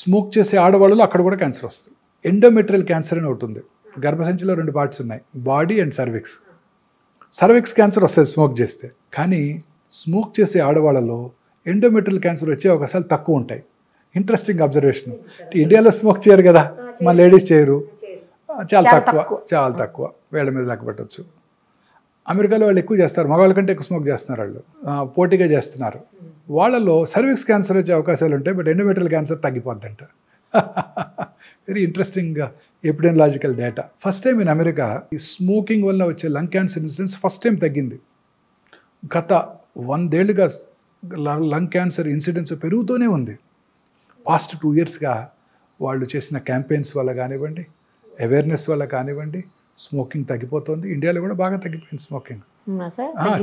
Speaker 2: స్మోక్ చేసే ఆడవాళ్ళలో అక్కడ కూడా క్యాన్సర్ వస్తుంది. ఎండోమెట్రియల్ క్యాన్సర్ అని ఒకటి ఉంది. గర్భసంచిలో 2 పార్ట్స్ ఉన్నాయి, body and cervix. Cervix cancer వస్తుంది స్మోక్ చేస్తే, కానీ స్మోక్ చేసే ఆడవాళ్ళలో ఎండోమెట్రియల్ క్యాన్సర్ వచ్చే అవకాశాలు తక్కువ ఉంటాయి. Interesting observation. ఇండియాలో స్మోక్ చేయరు కదా, మా లేడీస్ చేయరు, చాలా తక్కువ వేళ్ళ మీద లెక్క పెట్టచ్చు. అమెరికాలో వాళ్ళు ఎక్కువ చేస్తారు, మగవాళ్ళ కంటే ఎక్కువ స్మోక్ చేస్తున్నారు, వాళ్ళు పోటీగా చేస్తున్నారు. వాళ్ళలో సర్విక్స్ క్యాన్సర్ వచ్చే అవకాశాలు ఉంటాయి, బట్ ఎండోమెట్రియల్ క్యాన్సర్ తగ్గిపోద్దంట. Very interesting epidemiological data. First time in America ఈ స్మోకింగ్ వల్ల వచ్చే lung cancer incidence first time తగ్గింది. గత 100 ఏళ్ళుగా లంగ్ క్యాన్సర్ ఇన్సిడెన్స్ పెరుగుతూనే ఉంది. పాస్ట్ 2 ఇయర్స్గా వాళ్ళు చేసిన క్యాంపెయిన్స్ వల్ల కానివ్వండి, అవేర్నెస్ వల్ల కానివ్వండి, స్మోకింగ్ తగ్గిపోతుంది. ఇండియాలో కూడా బాగా తగ్గిపోయింది స్మోకింగ్.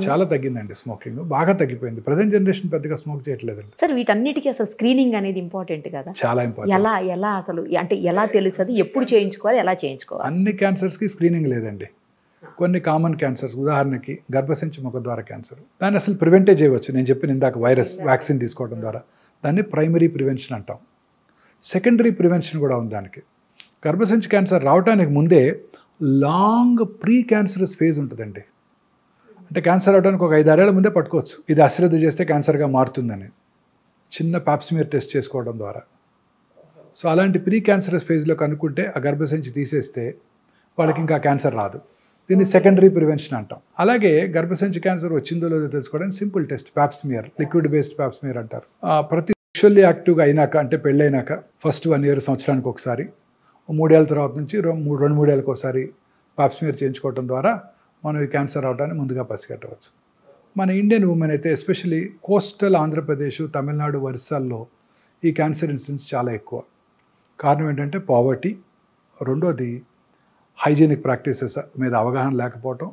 Speaker 2: చాలా తగ్గిందండి స్మోకింగ్, బాగా తగ్గిపోయింది. ప్రజెంట్ జనరేషన్ పెద్దగా స్మోక్ చేయట్లేదండి.
Speaker 1: సార్ వీటన్నిటికీ అసలు స్క్రీనింగ్ అనేది ఇంపార్టెంట్ కదా?
Speaker 2: చాలా ఇంపార్టెంట్.
Speaker 1: ఎలా అసలు అంటే ఎలా తెలుస్తుంది, ఎప్పుడు చేయించుకోవాలి, ఎలా చేయించుకోవాలి?
Speaker 2: అన్ని క్యాన్సర్స్కి స్క్రీనింగ్ లేదండి. కొన్ని కామన్ క్యాన్సర్స్, ఉదాహరణకి గర్భసంచి ముఖద్వార క్యాన్సర్, దాన్ని అసలు ప్రివెంటే చేయవచ్చు. నేను చెప్పిన ఇందాక వైరస్ వ్యాక్సిన్ తీసుకోవడం ద్వారా, దాన్ని ప్రైమరీ ప్రివెన్షన్ అంటాం. సెకండరీ ప్రివెన్షన్ కూడా ఉంది దానికి. గర్భసంచి క్యాన్సర్ రావడానికి ముందే లాంగ్ ప్రీ క్యాన్సరస్ ఫేజ్ ఉంటుందండి. అంటే క్యాన్సర్ అవడానికి ఒక 5-6 ఏళ్ల ముందే పట్టుకోవచ్చు, ఇది అశ్రద్ధ చేస్తే క్యాన్సర్గా మారుతుందని, చిన్న పాప్స్మియర్ టెస్ట్ చేసుకోవడం ద్వారా. సో అలాంటి ప్రీ క్యాన్సరస్ ఫేజ్లో కనుక్కుంటే ఆ గర్భసంచి తీసేస్తే వాళ్ళకి ఇంకా క్యాన్సర్ రాదు. దీన్ని సెకండరీ ప్రివెన్షన్ అంటాం. అలాగే గర్భసంచి క్యాన్సర్ వచ్చిందో లేదో తెలుసుకోవడానికి simple test Pap smear, liquid based Pap smear అంటారు. ప్రతి సెక్షువల్లీ యాక్టివ్గా అయినాక, అంటే పెళ్ళైనాక ఫస్ట్ 1 year సంవత్సరానికి ఒకసారి, 3 ఏళ్ళ తర్వాత నుంచి 2-3 ఏళ్ళకి ఒకసారి పాప్స్మియర్ చేయించుకోవడం ద్వారా మనం ఈ క్యాన్సర్ అవడాన్ని ముందుగా పసిగట్టవచ్చు. మన ఇండియన్ ఉమెన్ అయితే ఎస్పెషలీ కోస్టల్ ఆంధ్రప్రదేశ్, తమిళనాడు, ఒరిస్సాల్లో ఈ క్యాన్సర్ ఇన్సిడెన్స్ చాలా ఎక్కువ. కారణం ఏంటంటే పావర్టీ, రెండోది హైజీనిక్ ప్రాక్టీసెస్ మీద అవగాహన లేకపోవటం,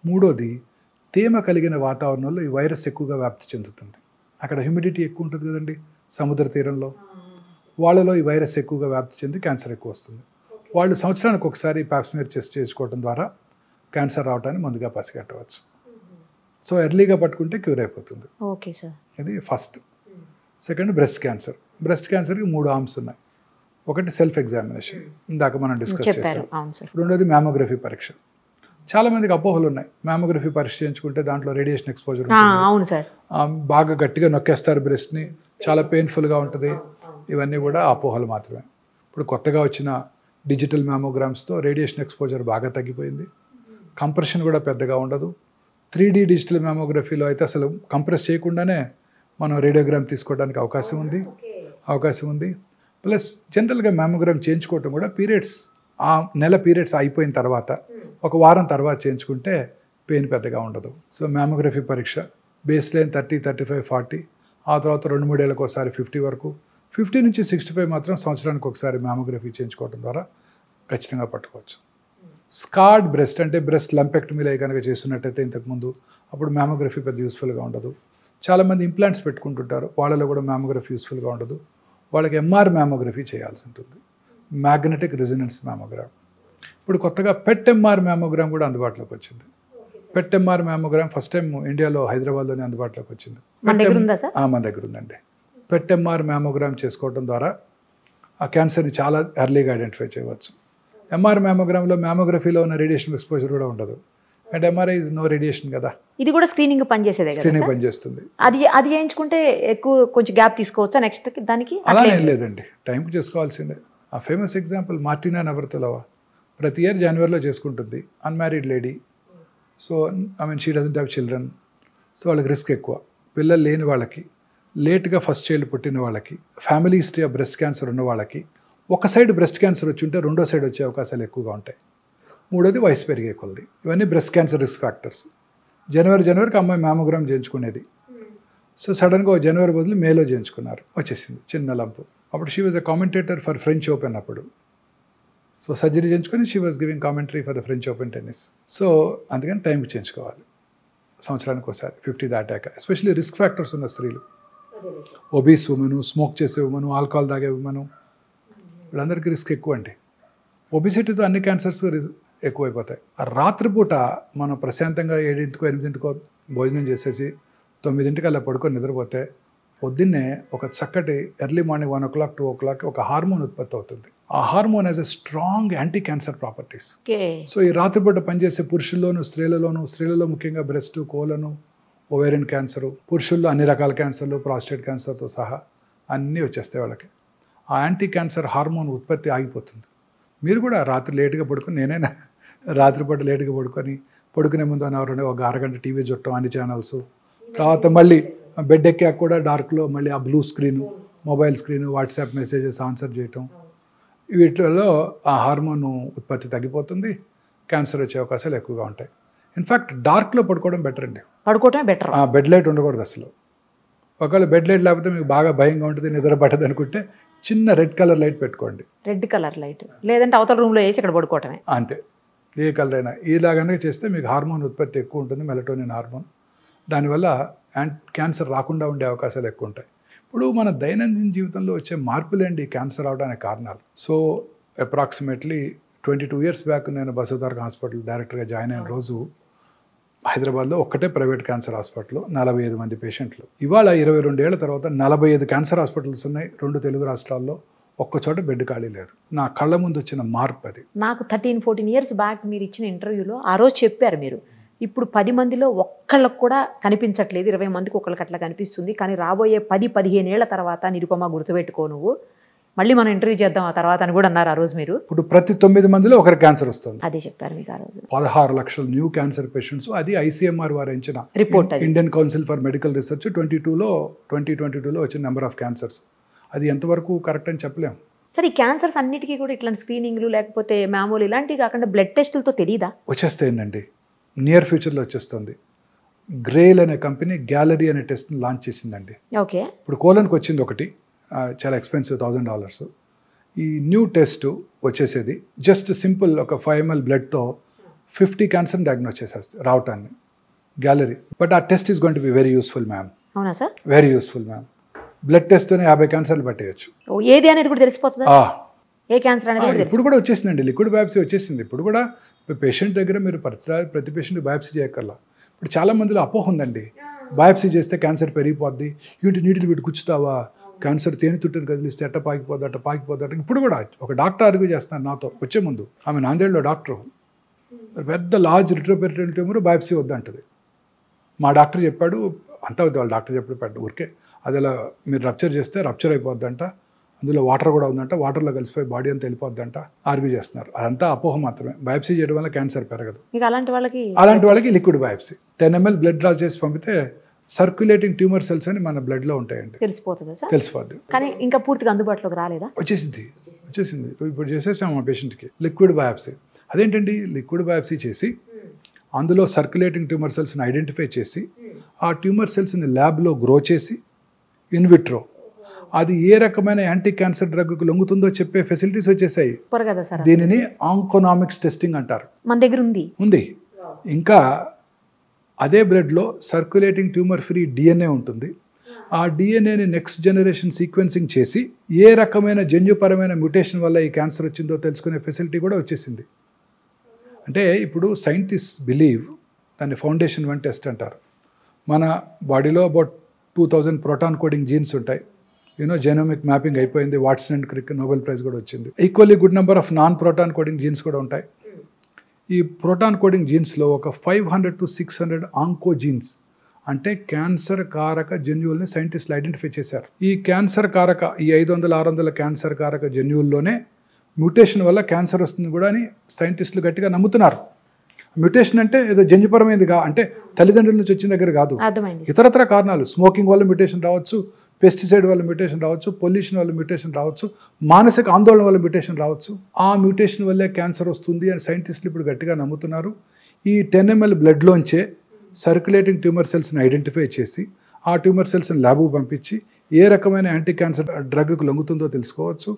Speaker 2: మూడోది తేమ కలిగిన వాతావరణంలో ఈ వైరస్ ఎక్కువగా వ్యాప్తి చెందుతుంది. అక్కడ హ్యూమిడిటీ ఎక్కువ ఉంటుంది కదండి సముద్ర తీరంలో, వాళ్ళలో ఈ వైరస్ ఎక్కువగా వ్యాప్తి చెంది క్యాన్సర్ ఎక్కువ వస్తుంది. వాళ్ళు సంవత్సరానికి ఒకసారి పాప్స్మియర్ టెస్ట్ చేసుకోవడం ద్వారా క్యాన్సర్ రావడానికి ముందుగా పసిగట్టవచ్చు. సో ఎర్లీగా పట్టుకుంటే క్యూర్ అయిపోతుంది.
Speaker 1: Okay sir.
Speaker 2: ఇది first. Second breast cancer. Breast క్యాన్సర్కి 3 ఆర్మ్స్ ఉన్నాయి. ఒకటి సెల్ఫ్ ఎగ్జామినేషన్, ఇందాక మనం డిస్కస్ చేసాం. రెండోది మ్యామోగ్రఫీ పరీక్ష. చాలా మందికి అపోహలు ఉన్నాయి, మ్యామోగ్రఫీ పరీక్ష చేయించుకుంటే దాంట్లో రేడియేషన్ ఎక్స్పోజర్ ఉంటుంది, బాగా గట్టిగా నొక్కేస్తారు బ్రెస్ట్ని, చాలా పెయిన్ఫుల్గా ఉంటుంది. ఇవన్నీ కూడా అపోహలు మాత్రమే. ఇప్పుడు కొత్తగా వచ్చిన డిజిటల్ మ్యామోగ్రామ్స్తో రేడియేషన్ ఎక్స్పోజర్ బాగా తగ్గిపోయింది, కంప్రెషన్ కూడా పెద్దగా ఉండదు. 3D డిజిటల్ మ్యామోగ్రఫీలో అయితే అసలు కంప్రెస్ చేయకుండానే మనం రేడియోగ్రామ్ తీసుకోవడానికి అవకాశం ఉంది. ప్లస్ జనరల్గా మ్యామోగ్రామ్ చేయించుకోవటం కూడా పీరియడ్స్, ఆ నెల పీరియడ్స్ అయిపోయిన తర్వాత 1 వారం తర్వాత చేయించుకుంటే పెయిన్ పెద్దగా ఉండదు. సో మ్యామోగ్రఫీ పరీక్ష బేస్ లైన్ 30, 35, 40, ఆ తర్వాత 2-3 ఏళ్ళకి ఒకసారి 50 వరకు, 50 నుంచి 65 మాత్రం సంవత్సరానికి ఒకసారి మ్యామోగ్రఫీ చేయించుకోవడం ద్వారా ఖచ్చితంగా పట్టుకోవచ్చు. స్కార్డ్ బ్రెస్ట్, అంటే బ్రెస్ట్ లంపెక్టమీలో కనుక చేస్తున్నట్టయితే ఇంతకుముందు, అప్పుడు మ్యామోగ్రఫీ పెద్ద యూస్ఫుల్గా ఉండదు. చాలామంది ఇంప్లాంట్స్ పెట్టుకుంటుంటారు, వాళ్ళలో కూడా మ్యామోగ్రఫీ యూస్ఫుల్గా ఉండదు. వాళ్ళకి ఎంఆర్ మ్యామోగ్రఫీ చేయాల్సి ఉంటుంది, మ్యాగ్నెటిక్ రెజొనెన్స్ మ్యామోగ్రామ్. ఇప్పుడు కొత్తగా పెట్ ఎంఆర్ మ్యామోగ్రామ్ కూడా అందుబాటులోకి వచ్చింది. PET MR mammogram first time ఇండియాలో హైదరాబాద్లోనే అందుబాటులోకి వచ్చింది. మన దగ్గర ఉందండి. పెట్ ఎంఆర్ మ్యామోగ్రామ్ చేసుకోవడం ద్వారా ఆ క్యాన్సర్ని చాలా ఎర్లీగా ఐడెంటిఫై చేయవచ్చు. ఎంఆర్ మ్యామోగ్రామ్లో మ్యామోగ్రఫీలో ఉన్న రేడియేషన్ ఎక్స్పోజర్ కూడా ఉండదు, and MRI is no radiation కదా. ఇది కూడా స్క్రీనింగ్ పనిచేస్తుంది. అది చేయించుకుంటే ఎక్కువ కొంచెం గ్యాప్ తీసుకోవచ్చా నెక్స్ట్ దానికి? అలానే లేదండి, టైంకి చేసుకోవాల్సిందే. ఆ ఫేమస్ ఎగ్జాంపుల్ మార్టినా నవరతులవా, ప్రతి ఇయర్ జనవరిలో చేసుకుంటుంది, unmarried lady. So she doesn't have children. So వాళ్ళకి రిస్క్ ఎక్కువ. పిల్లలు లేని వాళ్ళకి లేట్గా ఫస్ట్ చైల్డ్ పుట్టిన వాళ్ళకి, family history of breast cancer ఉన్న వాళ్ళకి, ఒక సైడ్ బ్రెస్ట్ క్యాన్సర్ వచ్చి ఉంటే రెండో సైడ్ వచ్చే అవకాశాలు ఎక్కువగా ఉంటాయి. మూడోది వయసు పెరిగే కొలది. ఇవన్నీ బ్రెస్ట్ క్యాన్సర్ రిస్క్ ఫ్యాక్టర్స్. జనవరికి అమ్మాయి మ్యామోగ్రామ్ చేయించుకునేది. సో సడన్గా జనవరి బదులు మేలో చేయించుకున్నారు, వచ్చేసింది చిన్న లంపు. అప్పుడు she was a commentator for French open. అప్పుడు సో సర్జరీ చేయించుకొని she was giving commentary for the French open tennis. So అందుకని టైంకి చేయించుకోవాలి, సంవత్సరానికి ఒకసారి 50 దాటాక. ఎస్పెషల్లీ రిస్క్ ఫ్యాక్టర్స్ ఉన్న స్త్రీలు, ఒబీస్ ఉమెను, స్మోక్ చేసే ఉమెను, ఆల్కహాల్ తాగే ఉమెను, వీళ్ళందరికీ రిస్క్ ఎక్కువ అండి. ఒబిసిటీతో అన్ని క్యాన్సర్స్ ఎక్కువైపోతాయి. రాత్రిపూట మనం ప్రశాంతంగా 7ంటికో 8ంటికో భోజనం చేసేసి 9ంటికి అలా పడుకొని నిద్రపోతే పొద్దున్నే ఒక చక్కటి ఎర్లీ మార్నింగ్ 1 o'clock 2 o'clock ఒక హార్మోన్ ఉత్పత్తి అవుతుంది. ఆ hormone has a strong anti cancer properties. So ఈ రాత్రిపూట పనిచేసే పురుషుల్లోనూ స్త్రీలలో ముఖ్యంగా బ్రెస్ట్, కోలను, ఓవేరియన్ క్యాన్సర్, పురుషుల్లో అన్ని రకాల క్యాన్సర్లు, ప్రాస్టేట్ క్యాన్సర్తో సహా అన్నీ వచ్చేస్తాయి వాళ్ళకి. ఆ యాంటీ క్యాన్సర్ హార్మోన్ ఉత్పత్తి ఆగిపోతుంది. మీరు కూడా రాత్రి లేటుగా పడుకొని, నేనైనా రాత్రిపూట లేటుగా పడుకునే ముందు ఒక అరగంట టీవీ చుట్టం అన్ని ఛానల్స్, తర్వాత మళ్ళీ బెడ్ ఎక్కాక కూడా డార్క్లో మళ్ళీ ఆ blue screen, mobile screen, WhatsApp messages answer చేయటం, వీటిలో ఆ హార్మోన్ ఉత్పత్తి తగ్గిపోతుంది, క్యాన్సర్ వచ్చే అవకాశాలు ఎక్కువగా ఉంటాయి. ఇన్ఫ్యాక్ట్ డార్క్లో పడుకోవడం బెటర్ అండి.
Speaker 1: పడుకోవడం బెటర్.
Speaker 2: బెడ్ లైట్ ఉండకూడదు అసలు. ఒకవేళ బెడ్ లైట్ లేకపోతే మీకు బాగా భయంగా ఉంటుంది, నిద్ర పట్టదు అనుకుంటే చిన్న రెడ్ కలర్ లైట్ పెట్టుకోండి.
Speaker 1: రెడ్ కలర్ లైట్, లేదంటే అవతల రూమ్లో వేసి ఇక్కడ పడుకోవటమే,
Speaker 2: అంతే. ఏ కలర్ అయినా ఇలాగనే చేస్తే మీకు హార్మోన్ ఉత్పత్తి ఎక్కువ ఉంటుంది, మెలటోనిన్ హార్మోన్. దానివల్ల క్యాన్సర్ రాకుండా ఉండే అవకాశాలు ఎక్కువ ఉంటాయి. ఇప్పుడు మన దైనందిన జీవితంలో వచ్చే మార్పులేండి క్యాన్సర్ అవడానికి కారణాలు. సో అప్రాక్సిమేట్లీ 22 years బ్యాక్ నేను బసవతారక హాస్పిటల్ డైరెక్టర్గా జాయిన్ అయిన రోజు హైదరాబాద్లో ఒక్కటే ప్రైవేట్ క్యాన్సర్ హాస్పిటల్, 45 మంది పేషెంట్లు. ఇవాళ 22 ఏళ్ల తర్వాత 45 క్యాన్సర్ హాస్పిటల్స్ ఉన్నాయి 2 తెలుగు రాష్ట్రాల్లో. ఒక్కచోట బెడ్ ఖాళీ లేదు. నా కళ్ళ ముందు వచ్చిన మార్పు అది.
Speaker 1: నాకు 13-14 years బ్యాక్ మీరు ఇచ్చిన ఇంటర్వ్యూలో ఆ రోజు చెప్పారు మీరు, ఇప్పుడు 10 మందిలో ఒక్కళ్ళకు కూడా కనిపించట్లేదు, 20 మందికి ఒక్కళ్ళకి అట్లా కనిపిస్తుంది, కానీ రాబోయే 10-15 ఏళ్ల తర్వాత నిరుపమ గుర్తుపెట్టుకో నువ్వు, మళ్ళీ మనం ఇంటర్వ్యూ చేద్దాం ఆ తర్వాత అని కూడా అన్నారు ఆ రోజు మీరు.
Speaker 2: ఇప్పుడు ప్రతి 9 మందిలో ఒకరి క్యాన్సర్ వస్తుంది.
Speaker 1: అదే చెప్పారు మీకు ఆ రోజు.
Speaker 2: 16 లక్షల న్యూ క్యాన్సర్ పేషెంట్స్. అది ICMR వారు ఇచ్చిన
Speaker 1: report,
Speaker 2: Indian council for medical research 2022లో వచ్చిన నెంబర్ ఆఫ్ క్యాన్సర్స్. అది ఎంతవరకు కరెక్ట్ అని చెప్పలేం.
Speaker 1: సరే, ఈ క్యాన్సర్స్ అన్నిటికీ కూడా ఇట్లాంటి స్క్రీనింగ్లు లేకపోతే మామూలు ఇలాంటివి కాకుండా బ్లడ్ టెస్టులతో తెలియదా?
Speaker 2: వచ్చేస్తాయండి, నియర్ ఫ్యూచర్లో వచ్చేస్తుంది. గ్రేల్ అనే కంపెనీ గ్యాలరీ అనే టెస్ట్ని లాంచ్ చేసిందండి.
Speaker 1: ఓకే.
Speaker 2: ఇప్పుడు కోలన్కి వచ్చింది ఒకటి, చాలా ఎక్స్పెన్సివ్, $1000. ఈ న్యూ టెస్ట్ వచ్చేసేది జస్ట్ సింపుల్ ఒక 5 ml బ్లడ్తో 50 క్యాన్సర్ డయాగ్నోస్ చేసేస్తుంది రావటాన్ని, గ్యాలరీ. బట్ ఆ test is going to be very useful ma'am.
Speaker 1: అవునా sir?
Speaker 2: Very useful ma'am. Blood టెస్ట్తోనే 50 క్యాన్సర్లు పట్టేయచ్చు.
Speaker 1: ఏది అనేది కూడా తెలిసిపోతుంది, ఏ క్యాన్సర్ అనేది.
Speaker 2: ఇప్పుడు కూడా వచ్చేసిందండి, లిక్విడ్ బయాప్సీ వచ్చేసింది. ఇప్పుడు కూడా పేషెంట్ దగ్గర మీరు ప్రతి పేషెంట్ బయాప్సీ చేయక్కర్లా. ఇప్పుడు చాలా మందిలో అపోహ ఉందండి, బయాప్సీ చేస్తే క్యాన్సర్ పెరిగిపోద్ది, ఏంటి నీటిని పెట్టి కూర్చుతావా, క్యాన్సర్ తేనె తుట్టుని కదిలిస్తే అట్ట పాకిపోద్ది. ఇప్పుడు కూడా ఒక డాక్టర్ ఆర్గ్యూ చేస్తాను నాతో వచ్చే ముందు. ఆమె నాందేడ్లో డాక్టరు, పెద్ద లార్జ్ రిట్రోపెరిటోనియల్ ట్యూమర్, బయాప్సీ వద్దంటది. మా డాక్టర్ చెప్పాడు, అంతా వద్దు, వాళ్ళ డాక్టర్ చెప్పాడు ఊరికే, అది అలా మీరు రప్చర్ చేస్తే రప్చర్ అయిపోద్దంట, అందులో వాటర్ కూడా ఉందంట, వాటర్లో కలిసిపోయి బాడీ అంతా వెళ్ళిపోద్దంట ఆర్గ్యూ చేస్తున్నారు. అదంతా అపోహ మాత్రమే. బయాప్సీ చేయడం వల్ల క్యాన్సర్ పెరగదు. అలాంటి వాళ్ళకి liquid biopsy 10 ml blood draw చేసి పంపితే సర్క్యులేటింగ్ ట్యూమర్ సెల్స్ అని మన బ్లడ్లో ఉంటాయండి. తెలిసిపోద్ది.
Speaker 1: కానీ ఇంకా పూర్తిగా అందుబాటులోకి రాలేదా?
Speaker 2: వచ్చేసింది. ఇప్పుడు చేసేసాం మా పేషెంట్కి లిక్విడ్ బయాప్సీ. అదేంటండి, లిక్విడ్ బయాప్సీ చేసి అందులో సర్క్యులేటింగ్ ట్యూమర్ సెల్స్ని ఐడెంటిఫై చేసి ఆ ట్యూమర్ సెల్స్ని ల్యాబ్లో గ్రో చేసి ఇన్విట్రో అది ఏ రకమైన యాంటీ క్యాన్సర్ డ్రగ్కు లొంగుతుందో చెప్పే ఫెసిలిటీస్ వచ్చేసాయి. దీనిని ఆంకోనామిక్స్ టెస్టింగ్ అంటారు.
Speaker 1: మన దగ్గర ఉంది.
Speaker 2: ఇంకా అదే బ్లడ్లో సర్క్యులేటింగ్ ట్యూమర్ ఫ్రీ DNA ఉంటుంది. ఆ DNAని నెక్స్ట్ జనరేషన్ సీక్వెన్సింగ్ చేసి ఏ రకమైన జన్యుపరమైన మ్యూటేషన్ వల్ల ఈ క్యాన్సర్ వచ్చిందో తెలుసుకునే ఫెసిలిటీ కూడా వచ్చేసింది. అంటే ఇప్పుడు సైంటిస్ట్ బిలీవ్ దాన్ని ఫౌండేషన్ 1 టెస్ట్ అంటారు. మన బాడీలో అబౌట్ 2000 ప్రోటాన్ కోడింగ్ జీన్స్ ఉంటాయి. జెనోమిక్ మ్యాపింగ్ అయిపోయింది, Watson and Crick Nobel prize కూడా వచ్చింది. Equally good number of non proton coding jeans కూడా ఉంటాయి. ఈ ప్రోటాన్ కోడింగ్ జీన్స్లో ఒక 500 to 600 ఆంకోజీన్స్ అంటే క్యాన్సర్ కారక జన్యువుల్ని సైంటిస్టులు ఐడెంటిఫై చేశారు. ఈ క్యాన్సర్ కారక ఈ 500-600 క్యాన్సర్ కారక జన్యువుల్లోనే మ్యూటేషన్ వల్ల క్యాన్సర్ వస్తుంది కూడా అని సైంటిస్టులు గట్టిగా నమ్ముతున్నారు. మ్యూటేషన్ అంటే ఏదో జన్యుపరమైనదిగా అంటే తల్లిదండ్రుల నుంచి వచ్చిన దగ్గర కాదు, ఇతరత్ర కారణాలు, స్మోకింగ్ వల్ల మ్యూటేషన్ రావచ్చు, పెస్టిసైడ్ వల్ల మ్యూటేషన్ రావచ్చు, పొల్యూషన్ వల్ల మ్యూటేషన్ రావచ్చు, మానసిక ఆందోళన వల్ల మ్యూటేషన్ రావచ్చు. ఆ మ్యూటేషన్ వల్లే క్యాన్సర్ వస్తుంది అని సైంటిస్టులు ఇప్పుడు గట్టిగా నమ్ముతున్నారు. ఈ 10 ml బ్లడ్లోంచే సర్క్యులేటింగ్ ట్యూమర్ సెల్స్ని ఐడెంటిఫై చేసి ఆ ట్యూమర్ సెల్స్ని ల్యాబ్కు పంపించి ఏ రకమైన యాంటీ క్యాన్సర్ డ్రగ్కు లొంగుతుందో తెలుసుకోవచ్చు.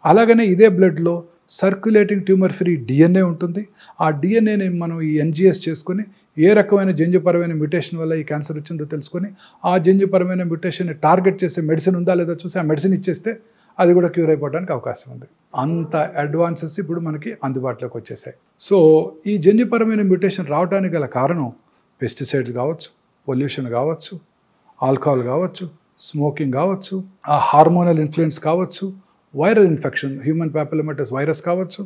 Speaker 2: అలాగనే ఇదే బ్లడ్లో సర్క్యులేటింగ్ ట్యూమర్ ఫ్రీ డిఎన్ఏ ఉంటుంది. ఆ డిఎన్ఏని మనం ఈ ఎన్జిఎస్ చేసుకొని ఏ రకమైన జన్యుపరమైన మ్యూటేషన్ వల్ల ఈ క్యాన్సర్ వచ్చిందో తెలుసుకొని ఆ జన్యుపరమైన మ్యూటేషన్ని టార్గెట్ చేసే మెడిసిన్ ఉందా లేదా చూసి ఆ మెడిసిన్ ఇచ్చేస్తే అది కూడా క్యూర్ అయిపోవడానికి అవకాశం ఉంది. అంత అడ్వాన్సెస్ ఇప్పుడు మనకి అందుబాటులోకి వచ్చేసాయి. సో ఈ జన్యుపరమైన మ్యూటేషన్ రావడానికి గల కారణం పెస్టిసైడ్స్ కావచ్చు, పొల్యూషన్ కావచ్చు, ఆల్కహాల్ కావచ్చు, స్మోకింగ్ కావచ్చు, ఆ హార్మోనల్ ఇన్ఫ్లుయెన్స్ కావచ్చు, వైరల్ ఇన్ఫెక్షన్, హ్యూమన్ పాపిలోమాటస్ వైరస్ కావచ్చు,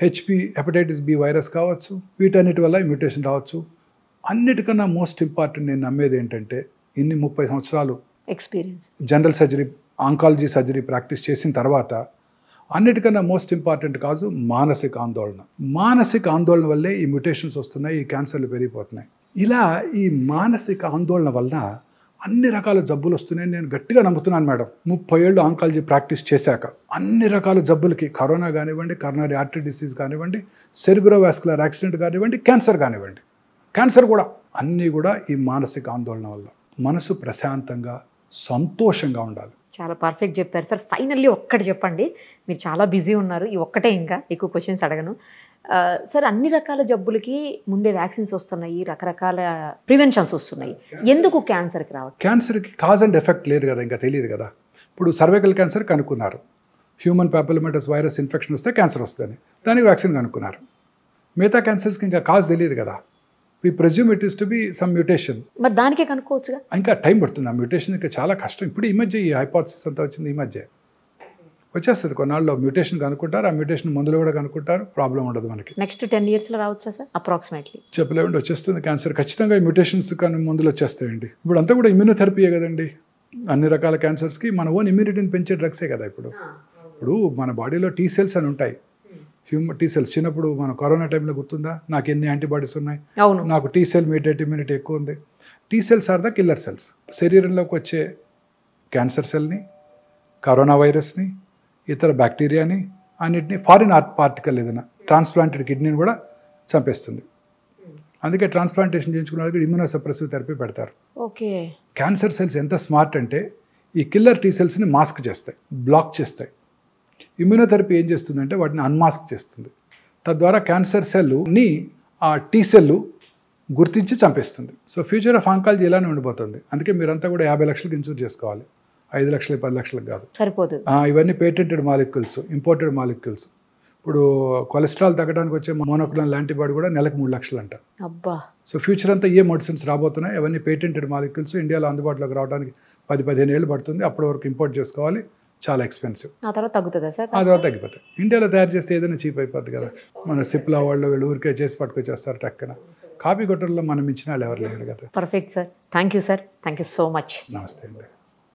Speaker 2: హెపటైటిస్ బి వైరస్ కావచ్చు, వీటన్నిటి వల్ల ఈ మ్యూటేషన్ రావచ్చు. అన్నిటికన్నా మోస్ట్ ఇంపార్టెంట్ నేను నమ్మేది ఏంటంటే ఇన్ని 30 సంవత్సరాలు experience general surgery, oncology surgery practice చేసిన తర్వాత అన్నిటికన్నా మోస్ట్ ఇంపార్టెంట్ కాదు మానసిక ఆందోళన. మానసిక ఆందోళన వల్లే ఈ మ్యూటేషన్స్ వస్తున్నాయి, ఈ క్యాన్సర్లు పెరిగిపోతున్నాయి. ఇలా ఈ మానసిక ఆందోళన వలన అన్ని రకాల జబ్బులు వస్తున్నాయని నేను గట్టిగా నమ్ముతున్నాను మేడం. 30 ఏళ్ళు ఆంకాలజీ ప్రాక్టీస్ చేశాక అన్ని రకాల జబ్బులకి, కరోనా కానివ్వండి, కరోనరీ ఆర్టరీ డిసీజ్ కానివ్వండి, సెరిబ్రోవాస్కులర్ యాక్సిడెంట్ కానివ్వండి, క్యాన్సర్ కానివ్వండి, క్యాన్సర్ కూడా అన్నీ కూడా ఈ మానసిక ఆందోళన వల్ల. మనసు ప్రశాంతంగా సంతోషంగా ఉండాలి.
Speaker 1: చాలా పర్ఫెక్ట్ చెప్పారు సార్. ఫైనల్లీ ఒక్కటి చెప్పండి, మీరు చాలా బిజీ ఉన్నారు, ఈ ఒక్కటే, ఇంకా ఎక్కువ క్వశ్చన్స్ అడగను సార్. అన్ని రకాల జబ్బులకి ముందే వ్యాక్సిన్స్ వస్తున్నాయి, రకరకాల ప్రివెన్షన్స్ వస్తున్నాయి, ఎందుకు క్యాన్సర్కి రావట్లేదు?
Speaker 2: క్యాన్సర్కి కాజ్ అండ్ ఎఫెక్ట్ లేదు కదా, ఇంకా తెలియదు కదా. ఇప్పుడు సర్వైకల్ క్యాన్సర్ కనుక్కున్నారు, హ్యూమన్ పాపిలోమాటస్ వైరస్ ఇన్ఫెక్షన్ వస్తే క్యాన్సర్ వస్తుంది, దానికి వ్యాక్సిన్ కనుక్కున్నారు. మిగతా క్యాన్సర్స్కి ఇంకా కాజ్ తెలియదు కదా. We presume it is to be some mutation.
Speaker 1: మరి దానికే కనుక్కోవచ్చుగా.
Speaker 2: ఇంకా టైం పడుతుంది. ఆ మ్యూటేషన్ ఇంకా చాలా కష్టం. ఇప్పుడు ఈ మధ్య ఈ హైపోథసిస్ అంతా వచ్చింది, ఈ మధ్య వచ్చేస్తుంది. కొన్నాళ్ళు మ్యూటేషన్ కనుక్కుంటారు, ఆ మ్యూటేషన్ మందులు కూడా కనుక్కుంటారు, ప్రాబ్లం ఉండదు మనకి.
Speaker 1: నెక్స్ట్ 10 yearsలో రావచ్చా సార్ అప్రాక్సిమేట్లీ?
Speaker 2: చెప్పలేమండి, వచ్చేస్తుంది క్యాన్సర్ ఖచ్చితంగా. ఈ మ్యూటేషన్స్ కానీ మందులు వచ్చేస్తాయండి. ఇప్పుడు అంతా కూడా ఇమ్యూనోథెరపీయే కదండి. అన్ని రకాల క్యాన్సర్స్కి మన ఓన్ ఇమ్యూనిటీని పెంచే డ్రగ్సే కదా. ఇప్పుడు మన బాడీలో టీ సెల్స్ అని ఉంటాయి, హ్యూమన్ టీ సెల్స్. చిన్నప్పుడు మన కరోనా టైంలో గుర్తుందా, నాకు ఎన్ని యాంటీబాడీస్ ఉన్నాయి, నాకు టీ సెల్ మీడియేట్ ఇమ్యూనిటీ ఎక్కువ ఉంది. T cells are the killer cells. శరీరంలోకి వచ్చే క్యాన్సర్ సెల్ని, కరోనా వైరస్ని, ఇతర బ్యాక్టీరియాని, అన్నిటిని, ఫారిన్ పార్టికల్ ఏదైనా ట్రాన్స్ప్లాంటెడ్ కిడ్నీని కూడా చంపేస్తుంది. అందుకే ట్రాన్స్ప్లాంటేషన్ చేయించుకున్న వాళ్ళకి ఇమ్యూనోసప్రెసివ్ థెరపీ పెడతారు.
Speaker 1: ఓకే. క్యాన్సర్
Speaker 2: సెల్స్ ఎంత స్మార్ట్ అంటే ఈ కిల్లర్ టీ సెల్స్ని మాస్క్ చేస్తాయి, బ్లాక్ చేస్తాయి. ఇమ్యూనోథెరపీ ఏం చేస్తుందంటే వాటిని అన్మాస్క్ చేస్తుంది. తద్వారా క్యాన్సర్ సెల్ని ఆ టీ సెల్ గుర్తించి చంపేస్తుంది. సో ఫ్యూచర్ ఆఫ్ ఆంకాలజీ ఇలానే ఉండిపోతుంది. అందుకే మీరంతా కూడా 50 లక్షలకు ఇన్సూర్ చేసుకోవాలి, 5 లక్షలు 10 లక్షలకు కాదు, సరిపోదు. ఇవన్నీ పేటెంటెడ్ మాలిక్యూల్స్, ఇంపోర్టెడ్ మాలిక్యూల్స్. ఇప్పుడు కొలెస్ట్రాల్ తగ్గడానికి వచ్చే మోనోక్లోనల్ యాంటీబాడీ కూడా నెలకు 3 లక్షలు అంట. సో ఫ్యూచర్ అంతా ఏ మెడిసిన్స్ రాబోతున్నాయి, అవన్నీ పేటెంటెడ్ మాలిక్యూల్స్. ఇండియాలో అందుబాటులోకి రావడానికి 10-15 ఏళ్ళు పడుతుంది. అప్పటి వరకు ఇంపోర్ట్ చేసుకోవాలి, చాలా ఎక్స్పెన్సివ్. ఆ తర్వాత తగ్గుతుందా సార్? ఆ తర్వాత తగ్గిపోతాయి. ఇండియాలో తయారు చేస్తే ఏదైనా చీప్ అయిపోద్ది కదా. మన సిప్లా వాళ్ళు వీళ్ళు ఊరికే చేసి పట్టుకొచ్చేస్తారు టక్కన. కాపీ కొట్టడంలో మనం ఇచ్చిన వాళ్ళు ఎవరు లేరు కదా. Perfect sir. Thank you sir. Thank you so much. నమస్తే అండి.